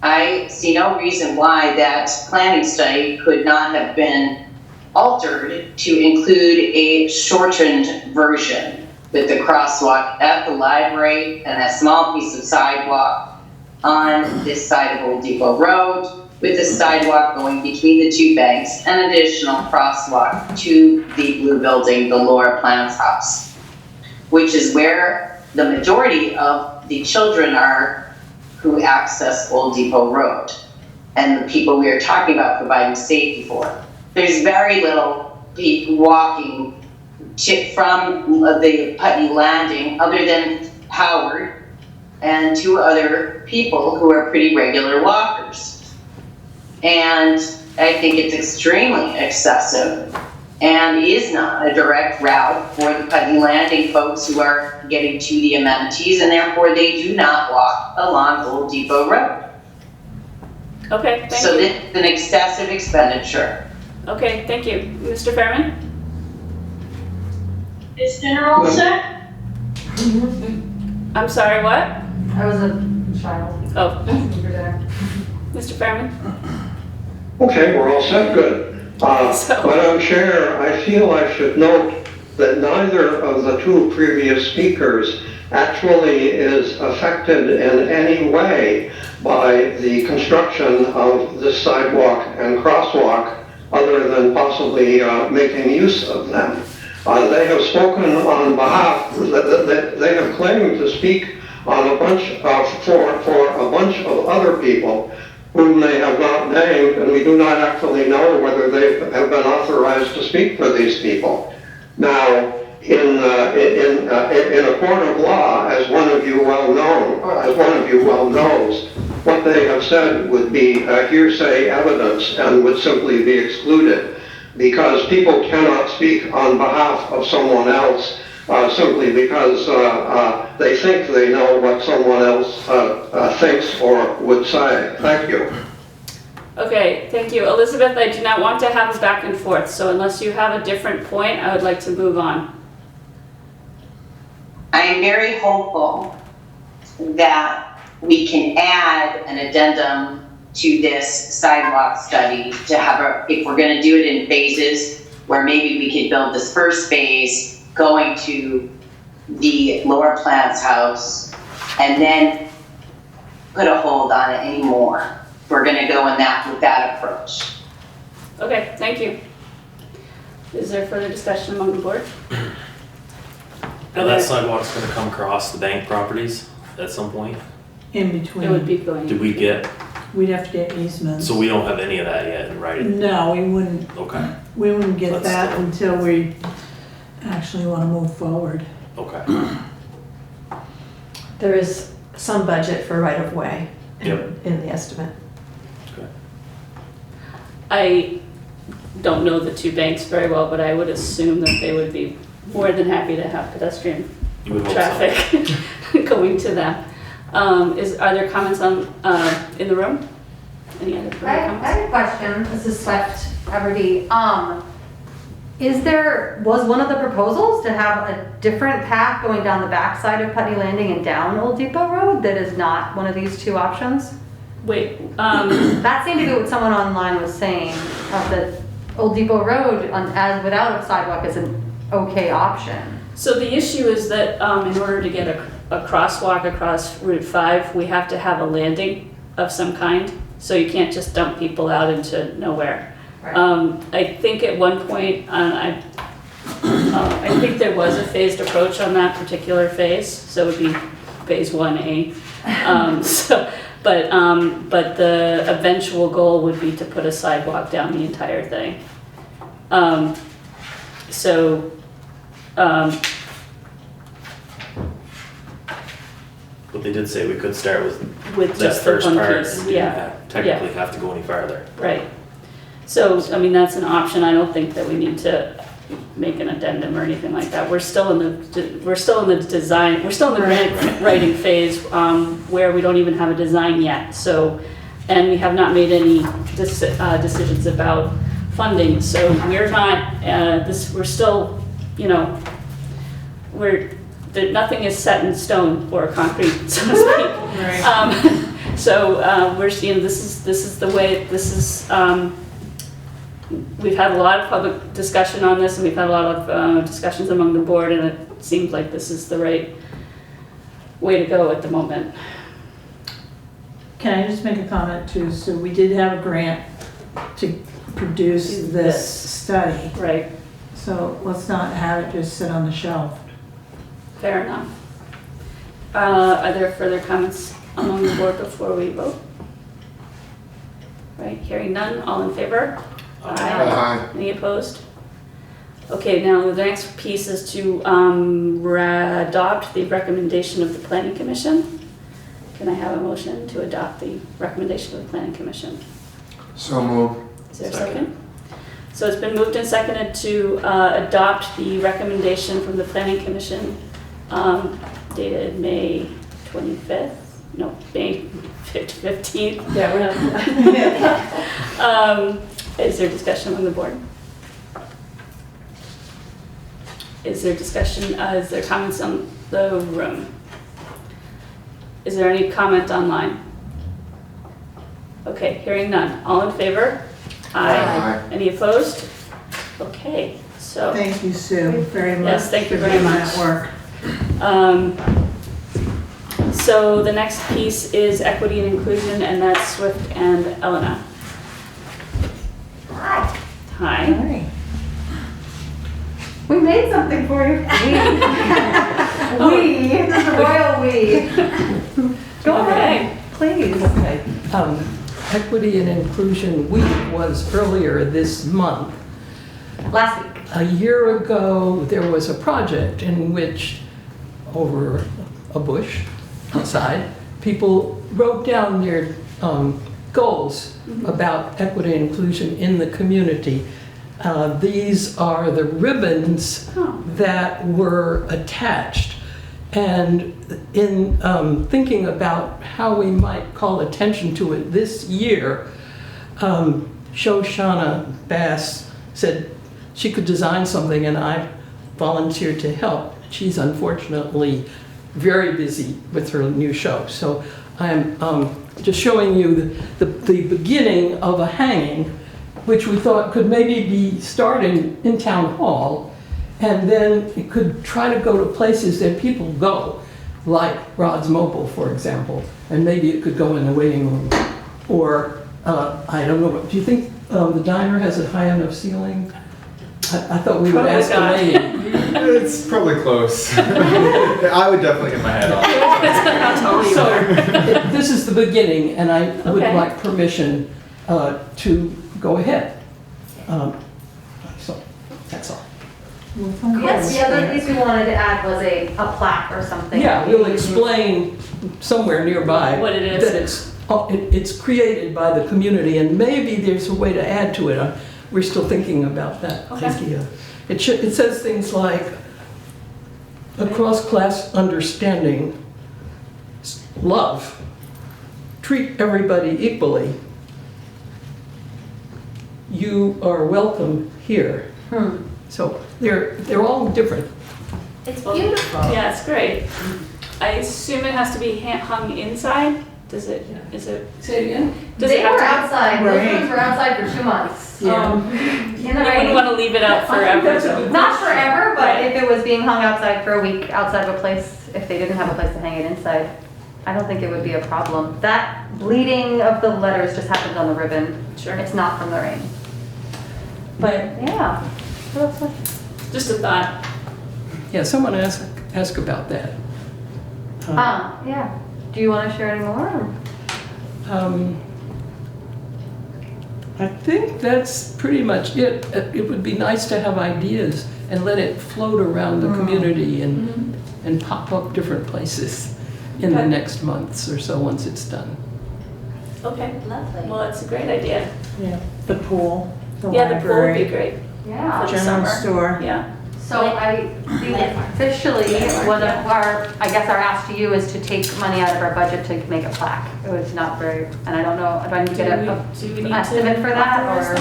I see no reason why that planning study could not have been altered to include a shortened version with the crosswalk at the library and a small piece of sidewalk on this side of Old Depot Road, with the sidewalk going between the two banks, and additional crosswalk to the blue building, the Laura Plant's house, which is where the majority of the children are who access Old Depot Road, and the people we are talking about providing safety for. There's very little people walking from the Putney landing other than Howard and two other people who are pretty regular walkers. And I think it's extremely excessive and is not a direct route for the Putney Landing folks who are getting to the amenities, and therefore they do not walk along Old Depot Road. Okay, thank you. So this is an excessive expenditure. Okay, thank you. Mr. Fairman? Is dinner all set? I'm sorry, what? I was a child. Oh, For dinner. Mr. Fairman? Okay, we're all set, good. Madam Chair, I feel I should note that neither of the two previous speakers actually is affected in any way by the construction of this sidewalk and crosswalk, other than possibly making use of them. They have spoken on behalf, they have claimed to speak on a bunch of, for a bunch of other people whom they have not named, and we do not actually know whether they have been authorized to speak for these people. Now, in a court of law, as one of you well knows, what they have said would be hearsay evidence and would simply be excluded, because people cannot speak on behalf of someone else simply because they think they know what someone else thinks or would say. Thank you. Okay, thank you. Elizabeth, I do not want to have a back and forth, so unless you have a different point, I would like to move on. I am very hopeful that we can add an addendum to this sidewalk study to have if we're gonna do it in phases, where maybe we could build this first phase going to the Lower Plants house and then put a hold on it anymore. We're gonna go with that approach. Okay, thank you. Is there further discussion among the board? Now that sidewalk's gonna come across the bank properties at some point. In It would between, be going. Did we get, we'd have to get easements. so we don't have any of that yet in writing? No, we wouldn't get Let's that still- until we actually want to move forward. Okay. There is some budget for right-of-way Yep. in the estimate. I don't know the two banks very well, but I would assume that they would be more than happy to have pedestrian You would hope so. traffic going to them. Are there comments on, in the room? Any other further I comments? have a question. This is Swift Everdy. Was one of the proposals to have a different path going down the backside of Putney Landing and down Old Depot Road that is not one of these two options? Wait, That seemed to be what someone online was saying, that Old Depot Road as without a sidewalk is an okay option. so the issue is that in order to get a crosswalk across Route 5, we have to have a landing of some kind. So you can't just dump people out into nowhere. I think at one point, I think there was a phased approach on that particular phase, so it would be phase 1A. But the eventual goal would be to put a sidewalk down the entire thing. But they did say we could start with With that just the first one part piece, and yeah, technically have to go any farther. right. So, I mean, that's an option. I don't think that we need to make an addendum or anything like that. We're still in the design, we're still in the grant writing phase, where we don't even have a design yet. So, and we have not made any decisions about funding. So we're not, we're still, nothing is set in stone or concrete, so to speak. Right. We're seeing, this is the way, we've had a lot of public discussion on this, and we've had a lot of discussions among the board, and it seems like this is the right way to go at the moment. Can I just make a comment too? So we did have a grant to produce this study. Right, So let's not have it just sit on the shelf. fair enough. Are there further comments among the board before we vote? Right, hearing none, all in favor? Aye. Any opposed? Okay, now the next piece is to adopt the recommendation of the Planning Commission. Can I have a motion to adopt the recommendation of the Planning Commission? So moved. Is there a second? So it's been moved and seconded to adopt the recommendation from the Planning Commission dated May 25th, no, May 15th. Yeah, we're not. Is there discussion among the board? Is there discussion, is there comments on the room? Is there any comment online? Okay, hearing none. All in favor? Aye. Any opposed? Okay, so, Thank you, Sue, very much. Yes, thank you for very doing much. that work. so the next piece is equity and inclusion, and that's Swift and Elena. Hi. Hi. Hi. We made something for you. We, the royal we. Go ahead, please. Okay. Equity and Inclusion Week was earlier this month. Last week. A year ago, there was a project in which, over a bush outside, people wrote down their goals about equity and inclusion in the community. These are the ribbons that were attached. And in thinking about how we might call attention to it this year, Shoshana Bass said she could design something, and I volunteered to help. She's unfortunately very busy with her new show, so I'm just showing you the beginning of a hanging, which we thought could maybe be starting in Town Hall, and then it could try to go to places that people go, like Rod's Mobile, for example, and maybe it could go in the waiting room. Or, I don't know, do you think the diner has a high enough ceiling? I thought we would Probably ask the not. lady. It's probably close. I would definitely get my head off. How tall you So, are. this is the beginning, and I would Okay. like permission to go ahead. So, that's all. Yes, the other piece we wanted to add was a plaque or something. Yeah, we'll explain somewhere nearby. What it is. That it's created by the community, and maybe there's a way to add to it. We're still thinking about that Okay. idea. It says things like, a cross-class understanding, love, treat everybody equally. You are welcome here. So they're all different. It's beautiful. Yeah, it's great. I assume it has to be hung inside? Does it, is it? Say it again? Does They it have were to? outside, those Right. ones were outside for 2 months. Yeah. In the You wouldn't rain. want to leave it out forever. that's a good Not forever, but Right. if it was being hung outside for a week, outside of a place, if they didn't have a place to hang it inside, I don't think it would be a problem. That bleeding of the letters just happened on the ribbon. Sure. It's not from the rain. But, yeah. So that's what- Just a thought. Yeah, someone ask about that. Yeah. Do you want to share any more? I think that's pretty much it. It would be nice to have ideas and let it float around the community and pop up different places in the Okay. next months or so once it's done. Okay. Lovely. Well, it's a great idea. Yeah, the pool, the Yeah, the pool would be library, great. Yeah. For the general summer. store. Yeah. So I think officially, one of our, I guess our ask to you is to take money out of our budget to make a plaque. It was not very, and I don't know, do I need to get Do an we need estimate to for that, authorize or?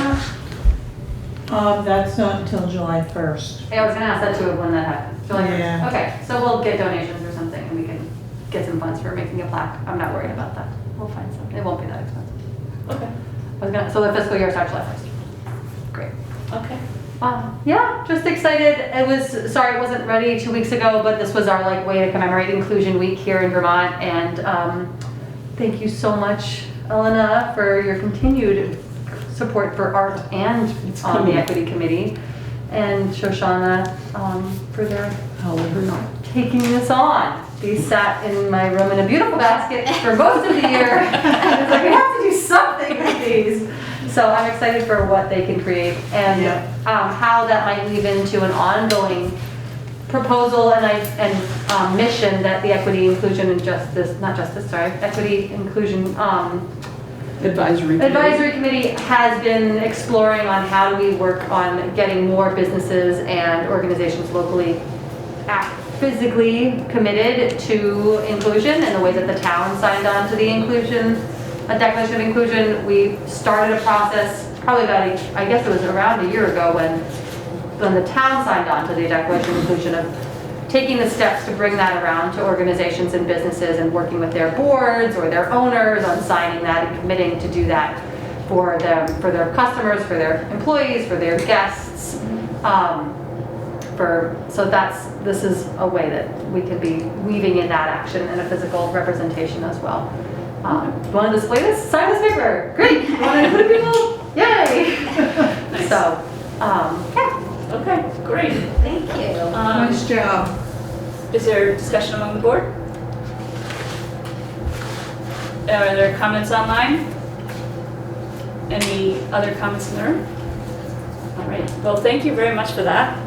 that? That's not until July 1st. Yeah, I was gonna ask that too, when that happens. July 1st. Yeah. Okay, so we'll get donations or something, and we can get some funds for making a plaque. I'm not worried about that. We'll find something. It won't be that expensive. Okay. So the fiscal year starts July 1st. Great. Okay. Yeah, just excited. It was, sorry it wasn't ready 2 weeks ago, but this was our way to commemorate Inclusion Week here in Vermont. And thank you so much, Elena, for your continued support for art and It's on the coming. Equity Committee. And Shoshana for their taking this on. These sat in my room in a beautiful basket for most of the year. And it's like, we have to do something with these. So I'm excited for what they can create and how that might weave into an ongoing proposal and mission that the Equity, Inclusion, and Equity, Inclusion Advisory Committee has been exploring on how do we work on getting more businesses and organizations locally physically committed to inclusion in the way that the town signed on to the a Declaration of Inclusion. We started a process probably about, I guess it was around a year ago when the town signed on to the Declaration of Inclusion, of taking the steps to bring that around to organizations and businesses and working with their boards or their owners on signing that and committing to do that for them, for their customers, for their employees, for their guests. This is a way that we could be weaving in that action and a physical representation as well. You want to display this? Sign this paper. Great. You want to put it people? Yay. Nice. So, yeah. Okay, great. Thank you. Nice job. Is there discussion among the board? Are there comments online? Any other comments in the room? All right, well, thank you very much for that.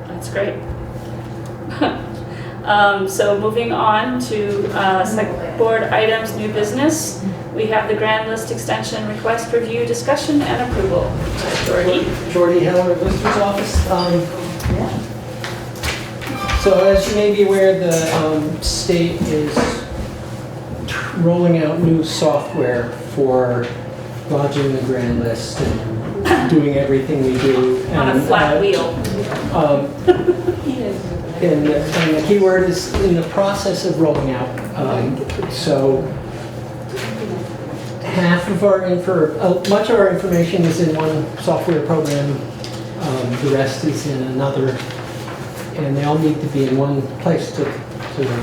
That's great. So moving on to select board items, new business. We have the grand list extension request review, discussion, and approval. Geordie Heller, Lister's office. So as you may be aware, the state is rolling out new software for lodging the grand list and doing everything we do. On a flat wheel. And the key word is in the process of rolling out. So half of our much of our information is in one software program. The rest is in another, and they all need to be in one place to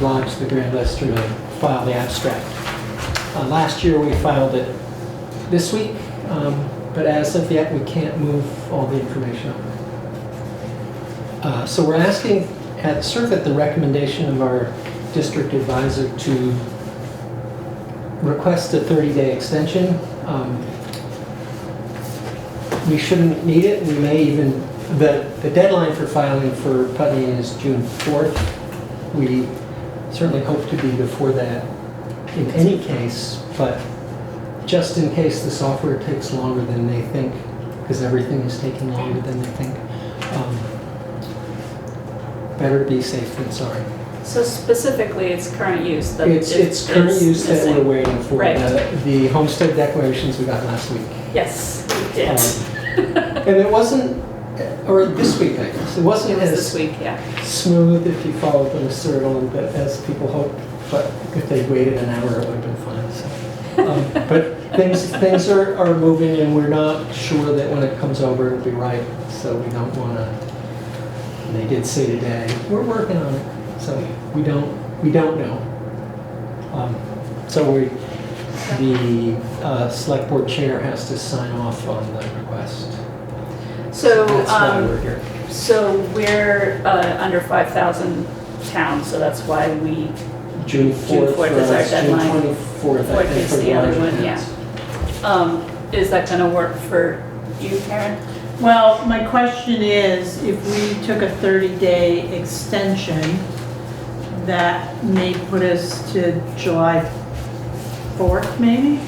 lodge the grand list or to file the abstract. Last year we filed it this week, but as of yet we can't move all the information over. So we're asking, at the recommendation of our district advisor, to request a 30-day extension. We shouldn't need it. We may even, the deadline for filing for Putney is June 4th. We certainly hope to be before that in any case, but just in case the software takes longer than they think, because everything is taking longer than they think, better to be safe than sorry. So specifically, it's current use that It's current use that missing. we're waiting for. Right. The homestead declarations we got last week. Yes, we did. And it wasn't, or this week I guess, it wasn't It was as this week, yeah. smooth if you followed the circle as people hoped, but if they'd waited an hour it would have been fine. So. But things are moving, and we're not sure that when it comes over it'll be right, so we don't want to. And they did say today, we're working on it, so we don't know. So the select board chair has to sign off on the request. So, That's why we're here. so we're under 5,000 towns, so that's why we, June 4th for is our us, deadline. June 24th, I Fourth think, is for the other larger one, yeah. towns. Is that gonna work for you, Karen? Well, my question is, if we took a 30-day extension, that may put us to July 4th, maybe?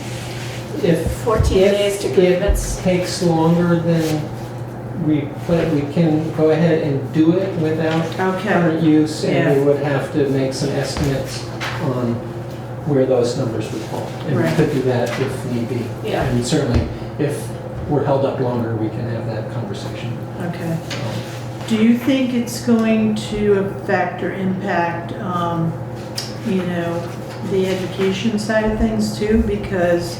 If 14 days to grievance. it takes longer than we can go ahead and do it without current use, and we would have to make some estimates on where those numbers would fall. And we Right. could do that if need be. Yeah. And certainly, if we're held up longer, we can have that conversation. Okay. Do you think it's going to affect or impact, the education side of things too? Because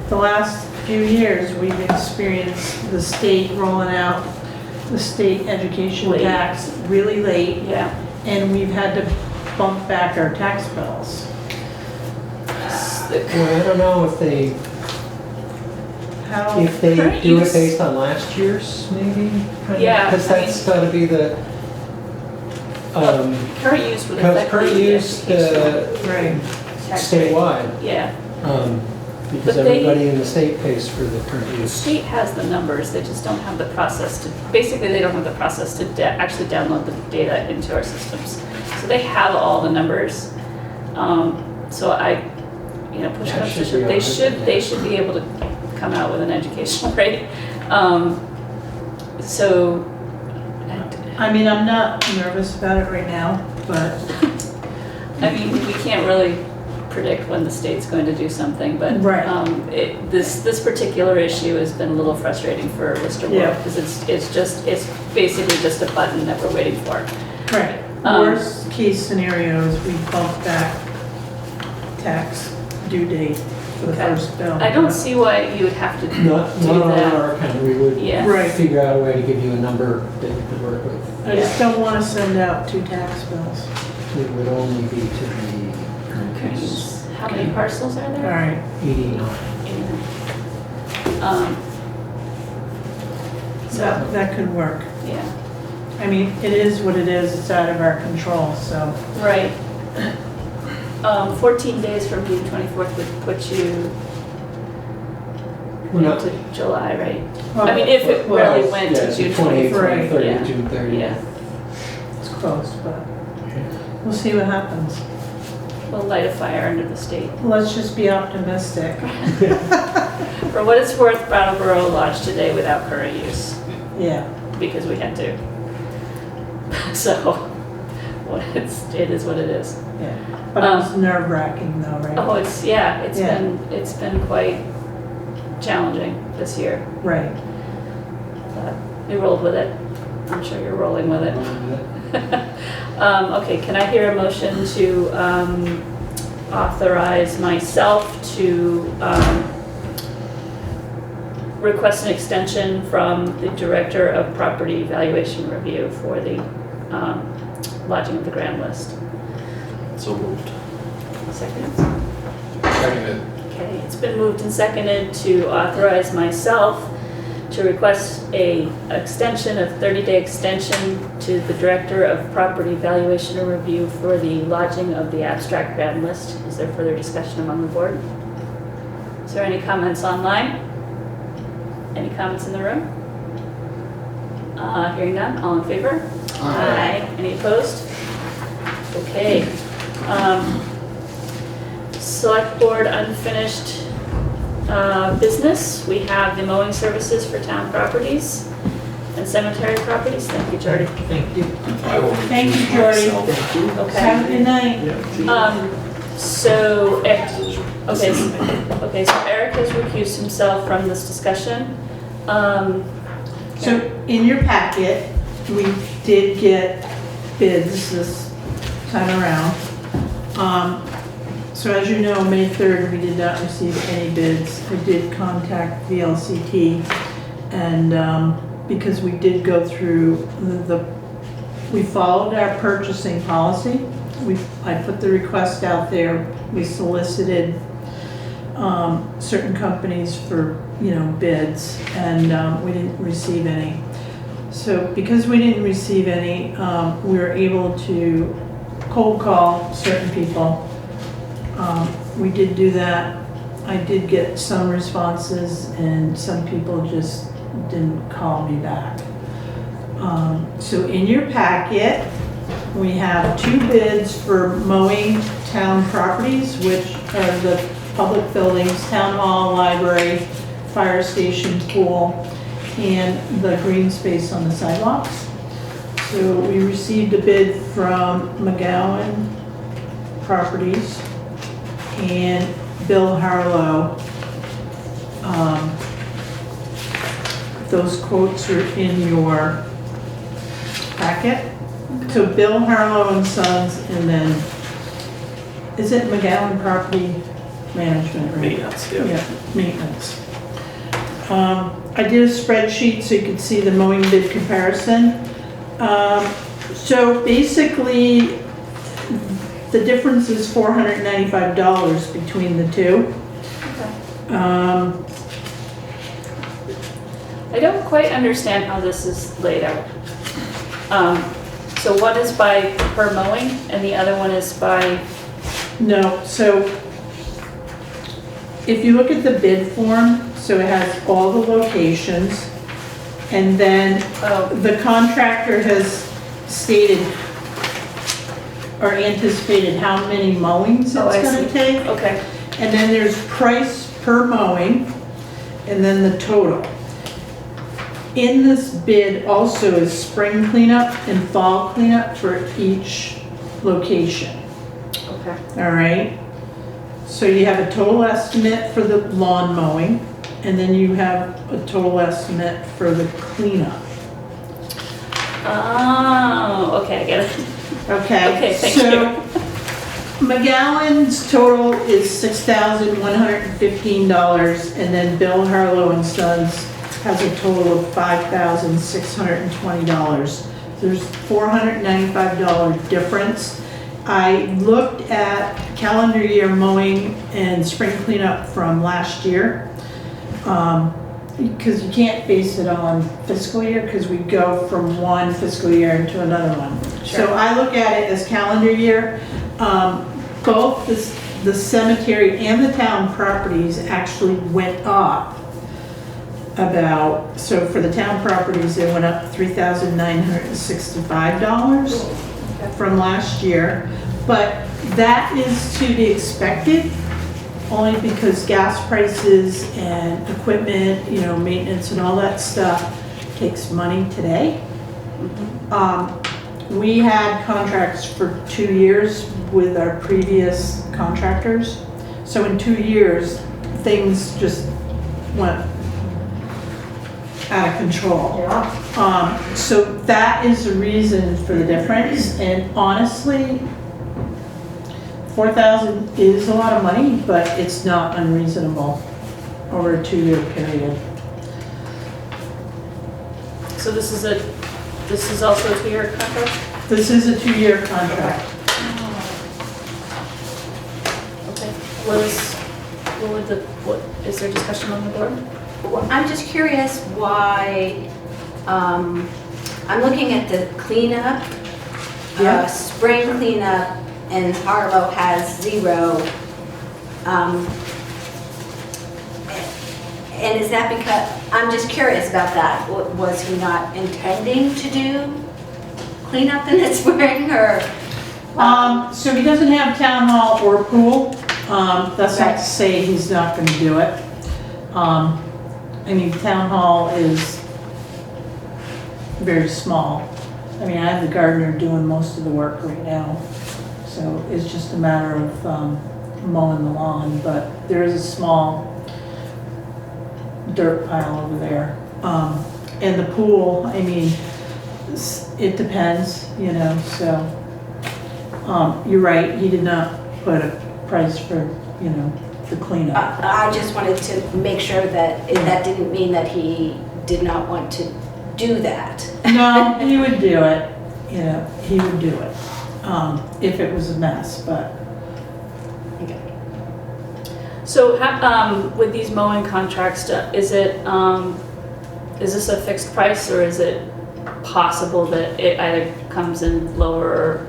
the last few years, we've experienced the state rolling out the state education Late. tax really late, Yeah. and we've had to bump back our tax bills. Well, I don't know if they How, Current do it use- based on last year's, maybe? Yeah, Because I that's got to be the, Current use would because affect current the use educational right, tax rate. statewide, Yeah. because But they- everybody in the state pays for the current The use. state has the numbers, they just don't have the process to, basically they don't have the process to actually download the data into our systems. So they have all the numbers. So push That comes to should shove, be all right, they should be able to come out with an educational rate. So, I mean, I'm not nervous about it right now, but I mean, we can't really predict when the state's going to do something, but Right. this particular issue has been a little frustrating for Worcester Yeah. World, because it's basically just a button that we're waiting for. right. Worst case scenario is we bump back tax due date for the Okay. first bill. I don't see why you would have to Not do on that. our account, we would Yeah. Right. figure out a way to give you a number that you could work with. I just don't want to send out two tax bills. It would only be to the current use. How many parcels are All there? right, 89. So, that could work. yeah, I mean, it is what it is, it's out of our control, so. right. 14 days from June 24th would put you We're not- into July, right? I mean, if it Well, really went to yeah, June 28th, 24th. 30th, Yeah. June 30th. Yeah, It's close, but we'll see what happens. we'll light a fire under the state. Let's just be optimistic. For what it's worth, Brattleboro lodged today without current use, Yeah, because we had to. So, it is what it is. yeah. But it was nerve wracking though, right? Oh, it's Yeah. been quite challenging this year, Right. but we rolled with it. I'm sure you're rolling with it. Okay, can I hear a motion to authorize myself to request an extension from the Director of Property Evaluation Review for the lodging of the grand list? So moved. Second? Seconded. Okay, it's been moved and seconded to authorize myself to request a extension of 30-day extension to the Director of Property Evaluation and Review for the lodging of the abstract grand list. Is there further discussion among the board? Is there any comments online? Any comments in the room? Hearing none, all in favor? Aye. Any opposed? Okay. Select Board unfinished business. We have the mowing services for town properties and cemetery properties. Thank you, Geordie. Thank you. Thank you, Geordie. Thank you. Okay. Have a good night. So Eric has recused himself from this discussion. So in your packet, we did get bids this time around. So as you know, May 3rd, we did not receive any bids. I did contact VLCT, and because we did go through we followed our purchasing policy. I put the request out there. We solicited certain companies for, bids, and we didn't receive any. So because we didn't receive any, we were able to cold call certain people. We did do that. I did get some responses, and some people just didn't call me back. So in your packet, we have 2 bids for mowing town properties, which are the public buildings, town hall, library, fire station, pool, and the green space on the sidewalks. So we received a bid from McGowan Properties and Bill Harlow. Those quotes are in your packet. So Bill Harlow and Sons, and then, is it McGowan Property Management? Right? Maintenance, yeah. Maintenance. I did a spreadsheet so you could see the mowing bid comparison. So basically, the difference is $495 between the two. I don't quite understand how this is laid out. So one is by per mowing and the other one is by... No, so if you look at the bid form, so it has all the locations, and then the contractor has stated or anticipated how many mowings it's going to take. Okay. And then there's price per mowing, and then the total. In this bid also is spring cleanup and fall cleanup for each location. Okay. All right? So you have a total estimate for the lawn mowing, and then you have a total estimate for the cleanup. Oh, okay, I get it. Okay. Okay, thank so you. McGowan's total is $6,115, and then Bill Harlow and Sons has a total of $5,620. There's $495 difference. I looked at calendar year mowing and spring cleanup from last year, because you can't base it on fiscal year, because we go from one fiscal year to another one. Sure. So I look at it as calendar year. Both the cemetery and the town properties actually went up about, so for the town properties, they went up $3,965 from last year. But that is to be expected, only because gas prices and equipment, maintenance and all that stuff takes money today. We had contracts for 2 years with our previous contractors. So in 2 years, things just went out of control. Yeah. So that is the reason for the difference, and honestly, 4,000 is a lot of money, but it's not unreasonable over a 2-year period. So this is also a 2-year contract? This is a 2-year contract. Okay. What is there discussion on the board? Well, I'm just curious why, I'm looking at the cleanup, Yeah. spring cleanup, and Harlow has 0. And is that because, I'm just curious about that. Was he not intending to do cleanup in the spring, or? So he doesn't have town hall or pool. That's not Right. to say he's not gonna do it. I mean, town hall is very small. I mean, I have the gardener doing most of the work right now. So it's just a matter of mowing the lawn, but there is a small dirt pile over there. And the pool, I mean, it depends, you know, so. You're right, he did not put a price for, you know, the cleanup. I just wanted to make sure that that didn't mean that he did not want to do that. No, he would do it, you know, he would do it, if it was a mess, but. Okay. So, with these mowing contracts, is this a fixed price, or is it possible that it either comes in lower or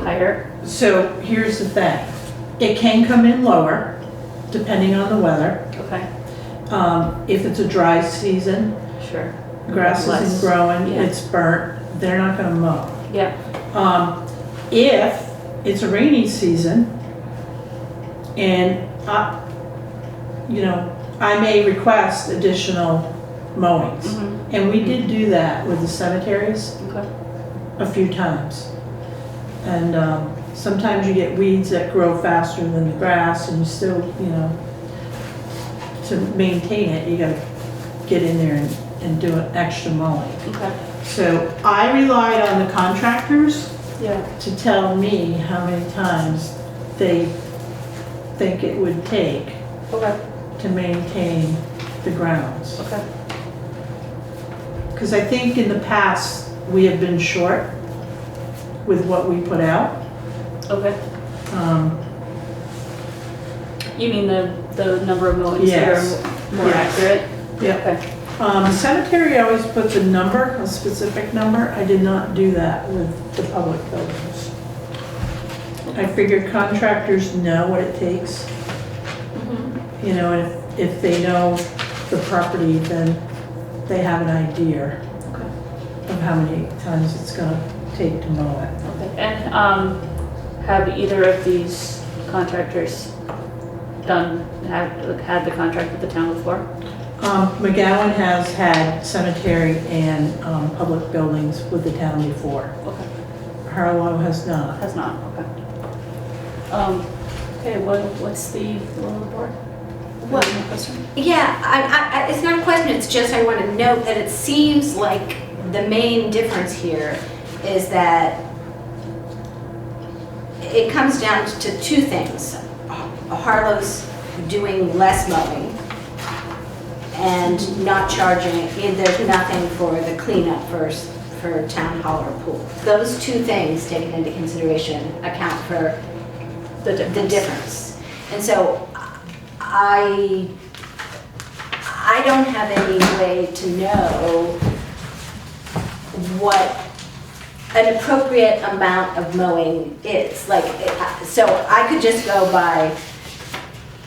higher? So here's the thing, it can come in lower, depending on the weather. Okay, If it's a dry season, sure. grass Less. isn't growing, Yeah. it's burnt, they're not gonna mow. Yeah, If it's a rainy season, and you know, I may request additional mowings. Mhm. And we did do that with the cemeteries okay. a few times. And sometimes you get weeds that grow faster than the grass, and you still, you know, to maintain it, you gotta get in there and do an extra mowing. Okay, So I relied on the contractors yeah, to tell me how many times they think it would take okay, to maintain the grounds. okay. Because I think in the past, we have been short with what we put out. Okay. Um, You mean the number of mowings that Yes. are more Yes. accurate? Yeah. Okay, Cemetery always puts a number, a specific number. I did not do that with the public buildings. I figured contractors know what it takes. You know, and if they know the property, then they have an idea okay, of how many times it's gonna take to mow it. okay. And, have either of these contractors had the contract with the town before? McGowan has had cemetery and public buildings with the town before. Okay, Harlow has not. has not, okay. Okay, what's the will of the board? What? Any question? Yeah, it's not a question, it's just I want to note that it seems like the main difference here is that it comes down to 2 things. Harlow's doing less mowing and not charging, there's nothing for the cleanup for town hall or pool. Those 2 things taken into consideration account for The the difference. And so I don't have any way to know what an appropriate amount of mowing is. Like, so I could just go by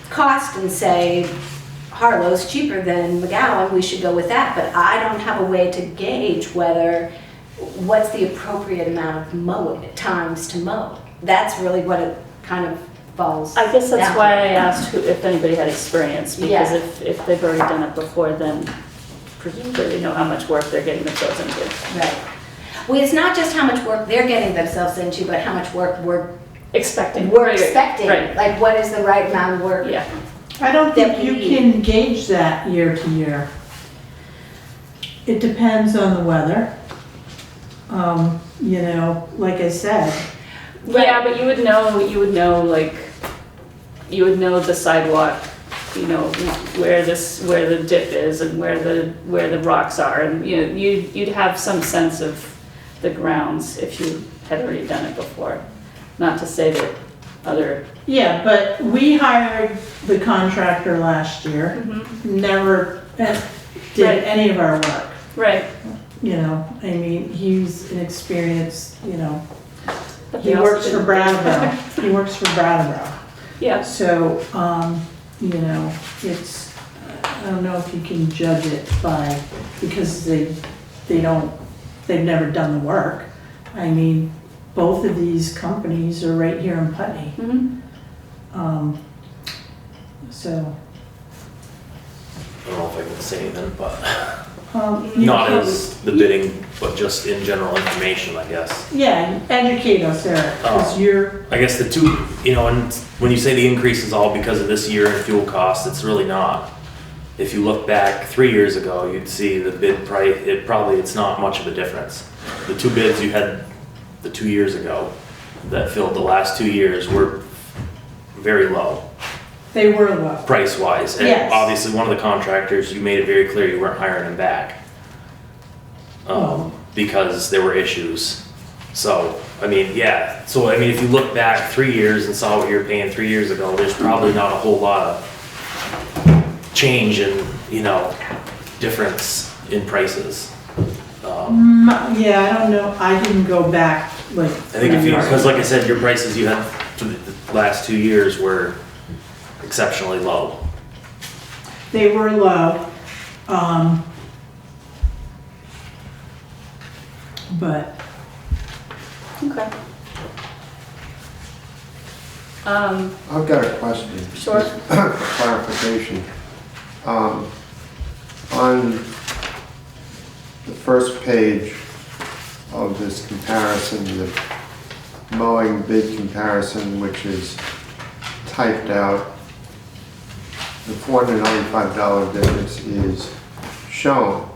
cost and say, Harlow's cheaper than McGowan, we should go with that, but I don't have a way to gauge what's the appropriate amount of times to mow. That's really what it kind of falls I guess that's down why to. I asked if anybody had experience, because Yeah. if they've already done it before, then presumably they know how much work they're getting themselves into. Right. Well, it's not just how much work they're getting themselves into, but how much work we're Expecting. expecting. Right. Like, what is the right amount of work? Yeah. I don't That think you we- can gauge that year to year. It depends on the weather. You know, like I said, Yeah, but you would know, like, you would know the sidewalk, you know, where the dip is and where the rocks are, and, you know, you'd have some sense of the grounds if you had already done it before. Not to say that other, yeah, but we hired the contractor last year, never did Right. any of our work. right. You know, I mean, he's an experienced, you know, But he they also works for didn't- Brattleboro. He works for Brattleboro. Yeah, So, you know, it's, I don't know if you can judge it by, because they've never done the work. I mean, both of these companies are right here in Putney. So, I don't know if I can say anything, but you not can- as the bidding, but just in general information, I guess. Yeah, educate us, Eric, because you're, I guess the two, you know, and when you say the increase is all because of this year and fuel costs, it's really not. If you look back 3 years ago, you'd see the bid price, it's not much of a difference. The two bids you had the 2 years ago that filled the last 2 years were very low, they were low. price-wise. And Yes. obviously, one of the contractors, you made it very clear you weren't hiring him back. Because there were issues. So, I mean, yeah. So, I mean, if you look back 3 years and saw what you were paying 3 years ago, there's probably not a whole lot of change in, you know, difference in prices. Yeah, I don't know, I didn't go back like. I think if you, because like I said, your prices you had for the last 2 years were exceptionally low. They were low, but okay. I've got a question. Sure. Just for clarification. On the first page of this comparison, the mowing bid comparison, which is typed out, the $495 difference is shown.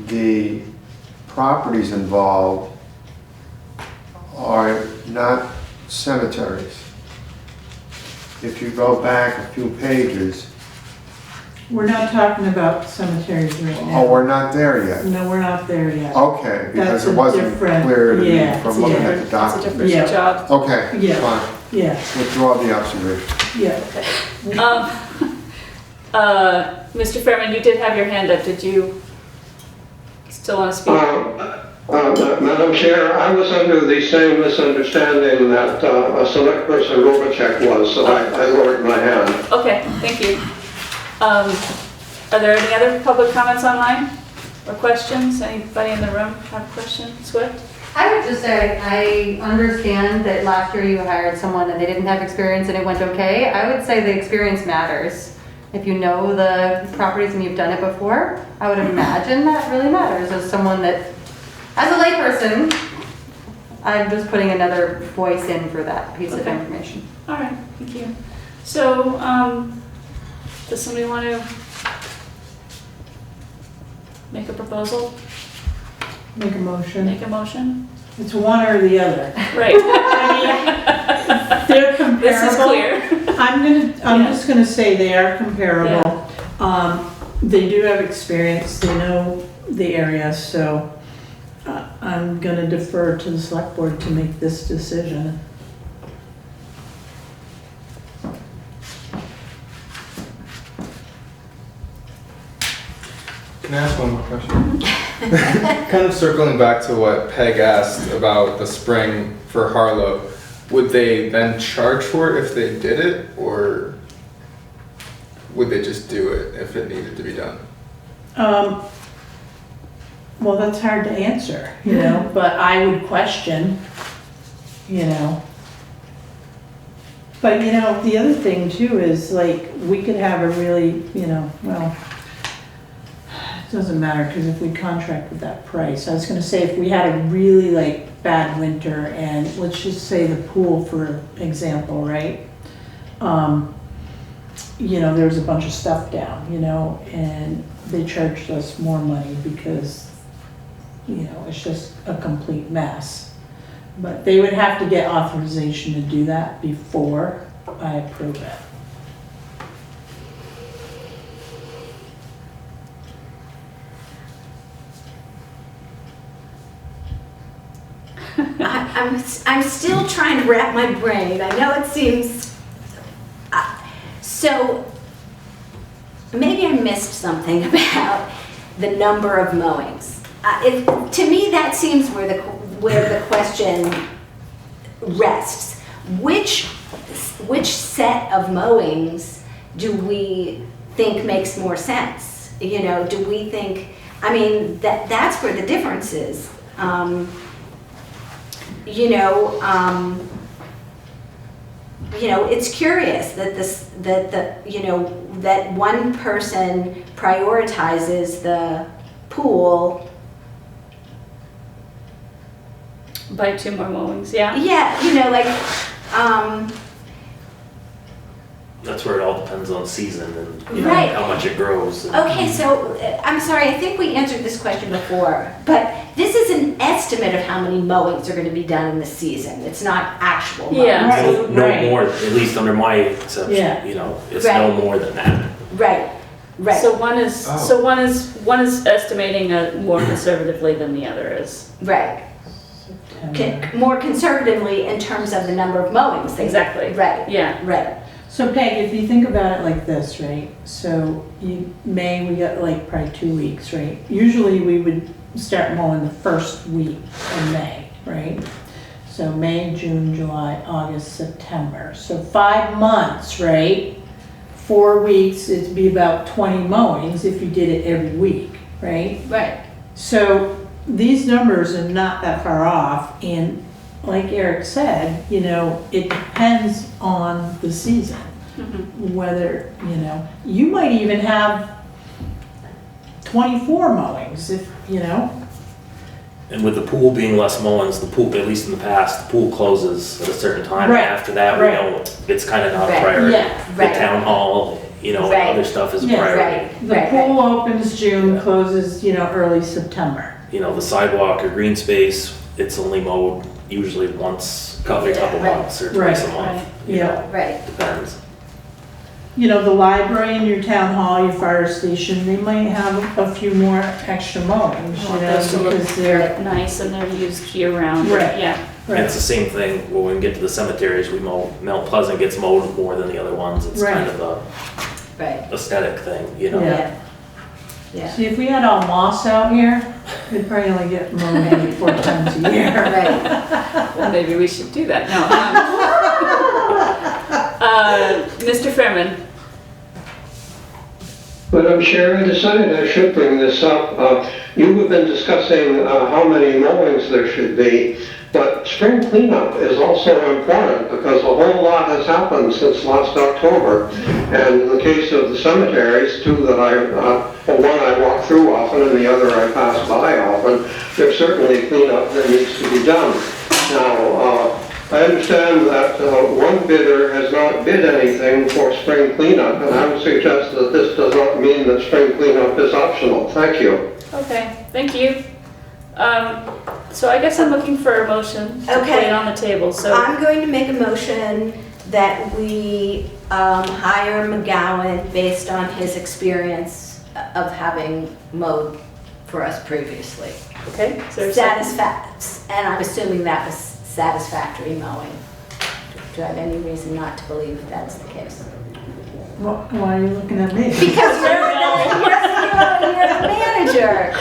The properties involved are not cemeteries. If you go back a few pages, we're not talking about cemeteries right now. oh, we're not there yet. No, we're not there yet. Okay, because That's it a wasn't different- clear to me yeah, from looking at the It's a document. different Yeah. job. Okay, Yeah. fine. Yeah, Withdraw the observation. yeah. Mr. Fairman, you did have your hand up. Did you still want to speak? Madam Chair, I was under the same misunderstanding that a select person Robacek was, so I lowered my hand. Okay, thank you. Are there any other public comments online or questions? Anybody in the room have a question? Swift? I would just say, I understand that last year you hired someone and they didn't have experience and it went okay. I would say the experience matters. If you know the properties and you've done it before, I would imagine that really matters as someone that, as a layperson, I'm just putting another voice in for that piece of Okay. information. All right, thank you. So, does somebody want to make a proposal? Make a motion. Make a motion? It's one or the other. Right. They're comparable. This is clear. I'm Yeah. just gonna say they are comparable. They do have experience, they know the area, so I'm gonna defer to the select board to make this decision. Can I ask one more question? Kind of circling back to what Peg asked about the spring for Harlow, would they then charge for it if they did it, or would they just do it if it needed to be done? Well, that's hard to answer, you know, but I would question, you know. But, you know, the other thing too is like, we could have a really, you know, well, it doesn't matter, because if we contract with that price, I was gonna say if we had a really like bad winter and let's just say the pool for example, right? there was a bunch of stuff down, and they charged us more money because, it's just a complete mess. But they would have to get authorization to do that before I approve it. I'm still trying to wrap my brain. I know it seems, so maybe I missed something about the number of mowings. To me, that seems where the question rests. Which set of mowings do we think makes more sense? Do we think, that's where the difference is. It's curious that one person prioritizes the pool. By 2 more mowings, yeah? Yeah, That's where it all depends on season and Right. how much it grows. Okay, so I'm sorry, I think we answered this question before, but this is an estimate of how many mowings are going to be done in the season. It's not actual mowings. Yeah. No Right. more, at least under my exception, Yeah. it's Right. no more than that. Right, right. So one is estimating more conservatively than the other is. Right. More conservatively in terms of the number of mowings. Exactly. Right. Yeah. Right. So Peg, if you think about it like this, right? So we got like probably 2 weeks, right? Usually we would start mowing the first week of May, right? So May, June, July, August, September. So 5 months, right? 4 weeks, it'd be about 20 mowings if you did it every week, right? Right. So these numbers are not that far off, and like Eric said, it depends on the season. Whether, you might even have 24 mowings if, And with the pool being less mowings, the pool, at least in the past, the pool closes at a certain time. Right. After that, Right. it's kind of not a Right. priority. Yeah. Right. The town hall, and Right. other stuff is a Yeah. priority. Right. the Right. pool opens June, closes, early September. The sidewalk or green space, it's only mowed usually once, every couple Right. months or twice a Right. month. Yeah. Right. Depends. The library and your town hall, your fire station, they might have a few more extra mowings, Want those to look because they're, nice and they're used year round. Right. Yeah. And it's the same thing when we get to the cemeteries, Mount Pleasant gets mowed more than the other ones. It's Right. kind of a Right. aesthetic thing, Yeah. Yeah. See, if we had all moss out here, we'd probably only get mowed maybe 4 times a year. Right. Well, maybe we should do that. No. Mr. Fairman. Madam Chair, I decided I should bring this up. You have been discussing how many mowings there should be, but spring cleanup is also important because a whole lot has happened since last October. And in the case of the cemeteries, two that one I walk through often and the other I pass by often, there's certainly cleanup that needs to be done. Now, I understand that one bidder has not bid anything for spring cleanup, and I would suggest that this does not mean that spring cleanup is optional. Thank you. Okay, thank you. So I guess I'm looking for a motion to put it on the table, so. I'm going to make a motion that we hire McGowan based on his experience of having mowed for us previously. Okay, is there a second? And I'm assuming that was satisfactory mowing. Do I have any reason not to believe that's the case? Why are you looking at me? Because you're the manager.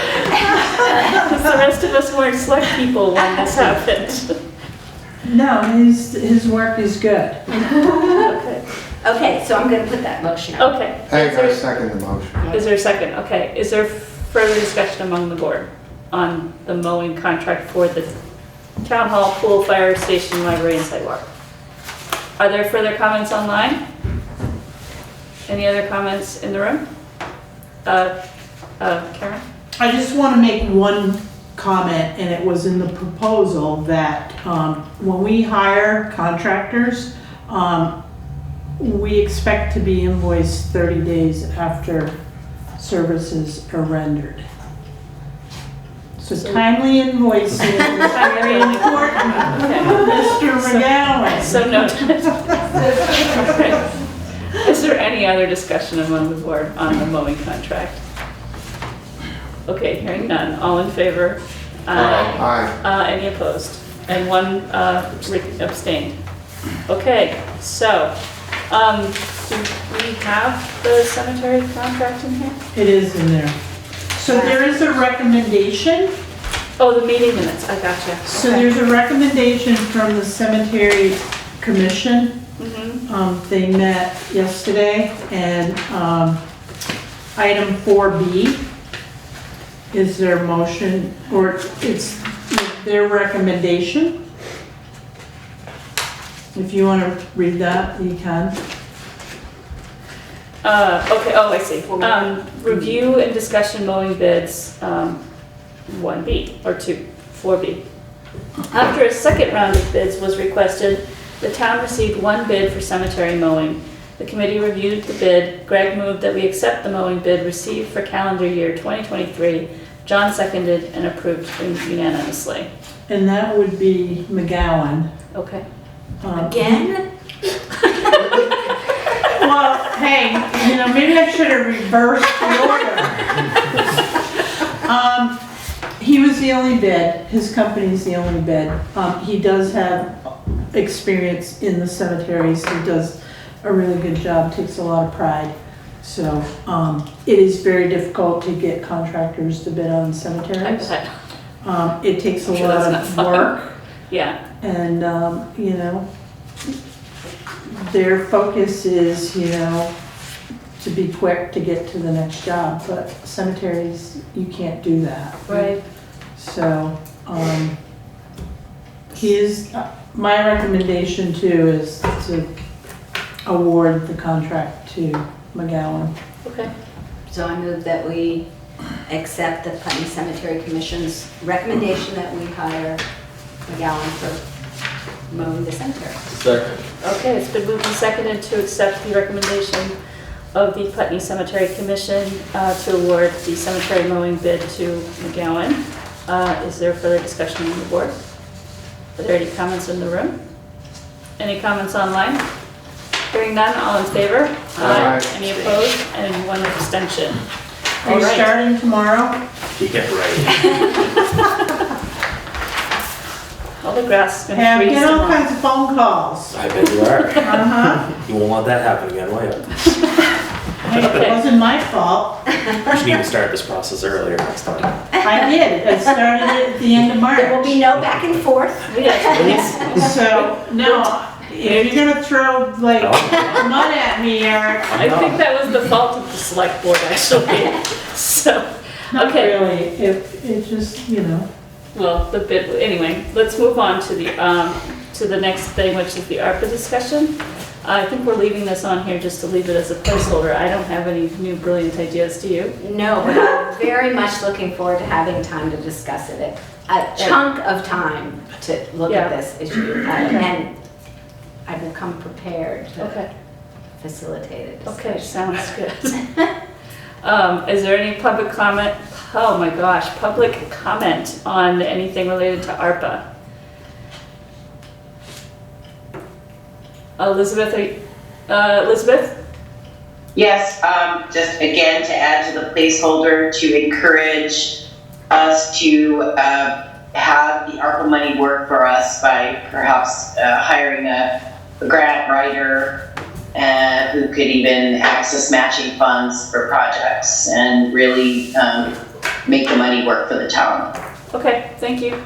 The rest of us weren't select people when this happened. No, his work is good. Okay. Okay, so I'm gonna put that motion up. Okay. Peg, I second the motion. Is there a second? Okay. Is there further discussion among the board on the mowing contract for the town hall, pool, fire station, library, and sidewalk? Are there further comments online? Any other comments in the room? Karen? I just want to make one comment, and it was in the proposal that when we hire contractors, we expect to be invoiced 30 days after services are rendered. So timely invoicing is very important, Mr. McGowan. So noted. Okay. Is there any other discussion among the board on the mowing contract? Okay, hearing none. All in favor? Aye. Any opposed? And one abstained. Okay, so, do we have the cemetery contract in here? It is in there. So there is a recommendation. Oh, the meeting minutes, I gotcha. So Okay. there's a recommendation from the cemetery commission. They met yesterday, and item 4B is their motion, or it's their recommendation. If you want to read that, you can. Okay, oh, I see. Review and discussion mowing bids, 1B, or 4B. After a second round of bids was requested, the town received one bid for cemetery mowing. The committee reviewed the bid. Greg moved that we accept the mowing bid received for calendar year 2023. John seconded and approved unanimously. And that would be McGowan. Okay. Again? Well, hey, maybe I should have reversed the order. He was the only bid. His company's the only bid. He does have experience in the cemeteries. He does a really good job, takes a lot of pride. So it is very difficult to get contractors to bid on cemeteries. It takes a lot of work. Yeah. And, their focus is, to be quick to get to the next job, but cemeteries, you can't do that. Right. So, my recommendation too is to award the contract to McGowan. Okay. So I move that we accept the Putney Cemetery Commission's recommendation that we hire McGowan for mowing the cemetery. Second. Okay, it's been moved and seconded to accept the recommendation of the Putney Cemetery Commission to award the cemetery mowing bid to McGowan. Is there further discussion on the board? Are there any comments in the room? Any comments online? Hearing none, all in favor? Aye. Any opposed? And one abstention. Are you starting tomorrow? You get right. All the grass is going Yeah, to freeze get all tomorrow. kinds of phone calls. I bet you are. Uh-huh. You won't let that happen again, will you? It wasn't my fault. You should even start this process earlier next time. I did. I started it at the end of March. There will be no back and forth. Yes, So, no, if you're gonna throw like mud at me, Eric. I think that was the fault of the select board, actually. So, Not okay. really, it just, Well, the bid, anyway, let's move on to the next thing, which is the ARPA discussion. I think we're leaving this on here just to leave it as a placeholder. I don't have any new brilliant ideas, do you? No, but I'm very much looking forward to having time to discuss it. A chunk of time to look at this issue. And I will come prepared to facilitate it. Okay, sounds good. Is there any public comment? Oh my gosh, public comment on anything related to ARPA? Elizabeth, Elizabeth? Yes, just again to add to the placeholder to encourage us to have the ARPA money work for us by perhaps hiring a grant writer who could even access matching funds for projects and really make the money work for the town. Okay, thank you.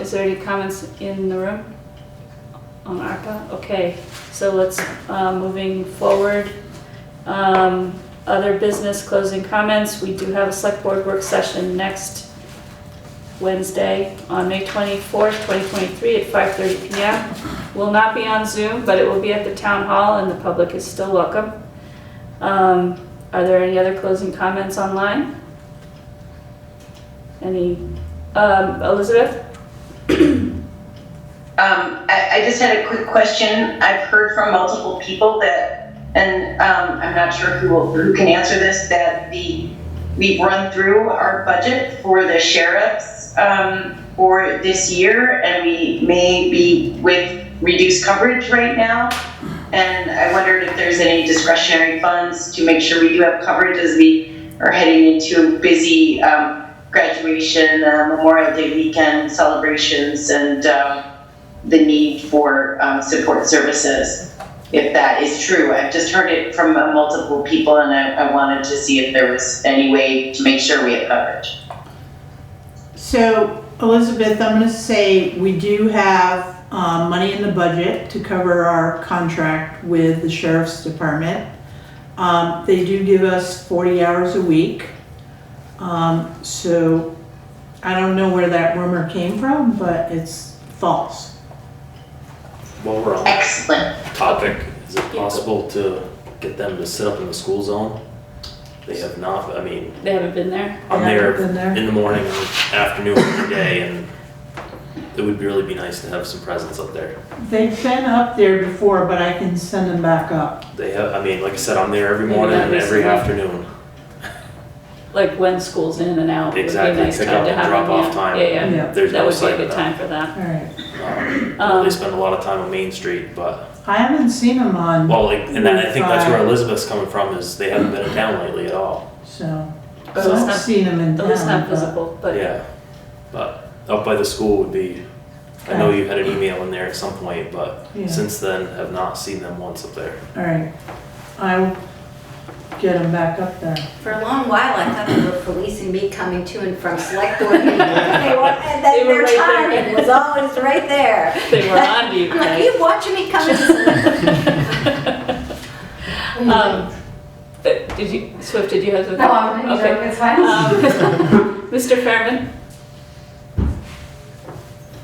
Is there any comments in the room on ARPA? Okay, so let's, moving forward. Other business closing comments. We do have a select board work session next Wednesday on May 24th, 2023 at 5:30 p.m. Will not be on Zoom, but it will be at the town hall and the public is still welcome. Are there any other closing comments online? Any, Elizabeth? I just had a quick question. I've heard from multiple people that, and I'm not sure who can answer this, that we've run through our budget for the sheriffs for this year, and we may be with reduced coverage right now. And I wondered if there's any discretionary funds to make sure we do have coverage as we are heading into busy graduation, Memorial Day weekend celebrations, and the need for support services, if that is true. I've just heard it from multiple people, and I wanted to see if there was any way to make sure we have coverage. So, Elizabeth, I'm gonna say we do have money in the budget to cover our contract with the Sheriff's Department. They do give us 40 hours a week. So I don't know where that rumor came from, but it's false. While we're on Excellent. the topic, is it possible to get them to sit up in the school zone? They have not, I mean, They haven't been there? I'm They there haven't been there? in the morning and afternoon every day, and it would really be nice to have some presence up there. They've been up there before, but I can send them back up. They have, I mean, like I said, I'm there every Maybe morning not and every recently. afternoon. Like when school's in and out, it would be a Exactly, nice pick time up to and have drop them, off time. Yeah. Yeah. There's That no would be a site good of time that. for that. All right. They spend a lot of time on Main Street, but, I haven't seen them on. well, like, and I think that's where Five. Elizabeth's coming from, is they haven't been in town lately at all. So, But so it's I've not- seen them in Though town. it's not but- visible, but Yeah, but up by the school would be, I know you had an email in there at some point, but Yeah. since then have not seen them once up there. All right. I'll get them back up there. For a long while, I thought they were policing me coming to and from Selectboard meetings. And They were their right there. timing was always right there. they were on to you I'm like, are guys. you watching me coming to Selectboard? Did you, Swift, did you have something? No, I'm Okay. joking, it's fine. Mr. Fairman?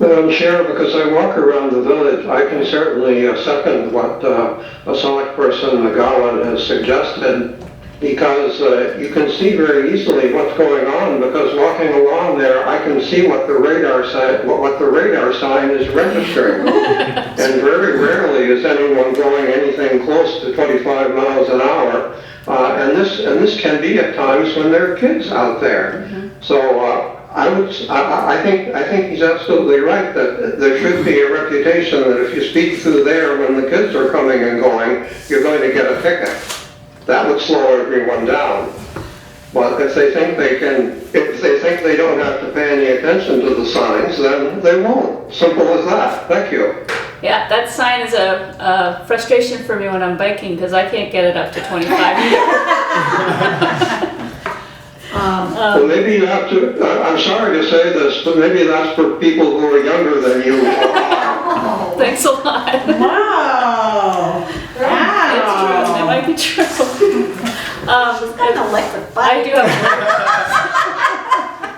Madam Chair, because I walk around the village, I can certainly second what a select person McGowan has suggested, because you can see very easily what's going on, because walking along there, I can see what the radar sign is registering. And very rarely is anyone going anything close to 25 miles an hour. And this can be at times when there are kids out there. So I think he's absolutely right that there should be a reputation that if you speak through there when the kids are coming and going, you're going to get a ticket. That would slow everyone down. But if they think they don't have to pay any attention to the signs, then they won't. Simple as that. Thank you. Yeah, that sign is a frustration for me when I'm biking because I can't get it up to 25 either. Well, maybe you have to, I'm sorry to say this, but maybe that's for people who are younger than you. Thanks a lot. Wow. It's true, it might be true. An electric bike. I do have.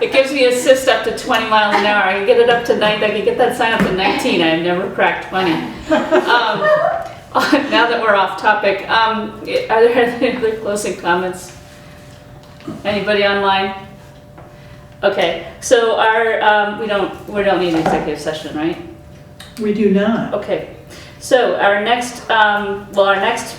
It gives me assist up to 20 miles an hour. I can get it up to 9. I can get that sign up to 19. I've never cracked 20. Now that we're off topic, are there any other closing comments? Anybody online? Okay, so our we don't need an executive session, right? We do not. Okay, so our next our next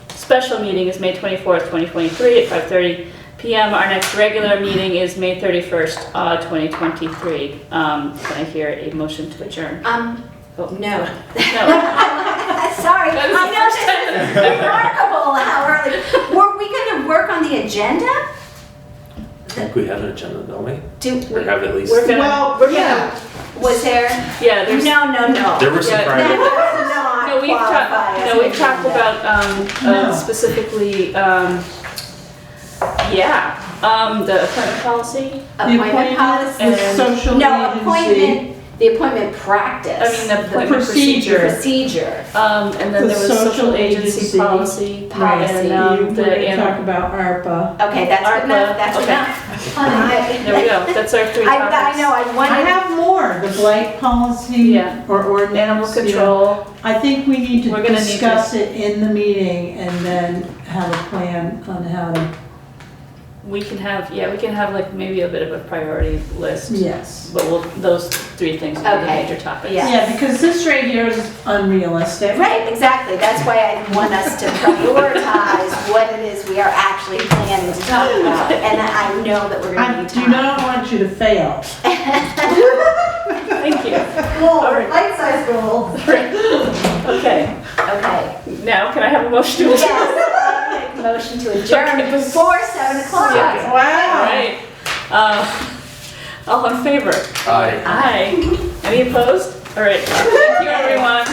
special meeting is May 24th, 2023 at 5:30 p.m. Our next regular meeting is May 31st, 2023. Can I hear a motion to adjourn? No. No. Sorry, That is the I know first time this is remarkable how early. Were we gonna work on the agenda? I think we have an agenda, don't we? Do, Or have at least, We're gonna, was there? yeah, there's. No. there were some Yeah, prior. That does not No, we've qualify talked, as no, an we've talked agenda. about, specifically, the appointment policy. The Appointment policy? The social No, agency. the appointment practice. I mean, the appointment procedure. Procedure. And then The there was social agency policy. Policy. And, We're the gonna animal. talk about ARPA. Okay, that's ARPA, good enough, that's okay. enough. There we go, that's our 3 topics. I know, I I wanted. have more, the blight policy Yeah. or ordinance. Animal you know. control. I think we need to We're gonna need to- discuss it in the meeting and then have a plan on how to we can have like maybe a bit of a priority list. Yes. But those 3 things will be the Okay. major topics. Yeah. Yeah, because this right here is unrealistic. Right, exactly. That's why I want us to prioritize what it is we are actually planning to talk about. And I know that we're going to I need do time. not want you to fail. Thank you. Goal, All right. life-size goal. Okay, Okay. now can I have a motion to Yes, adjourn? I make a motion to adjourn before 7 o'clock. Yeah. Wow. All right. All in favor? Aye. Aye. Any opposed? All right. Thank you, everyone.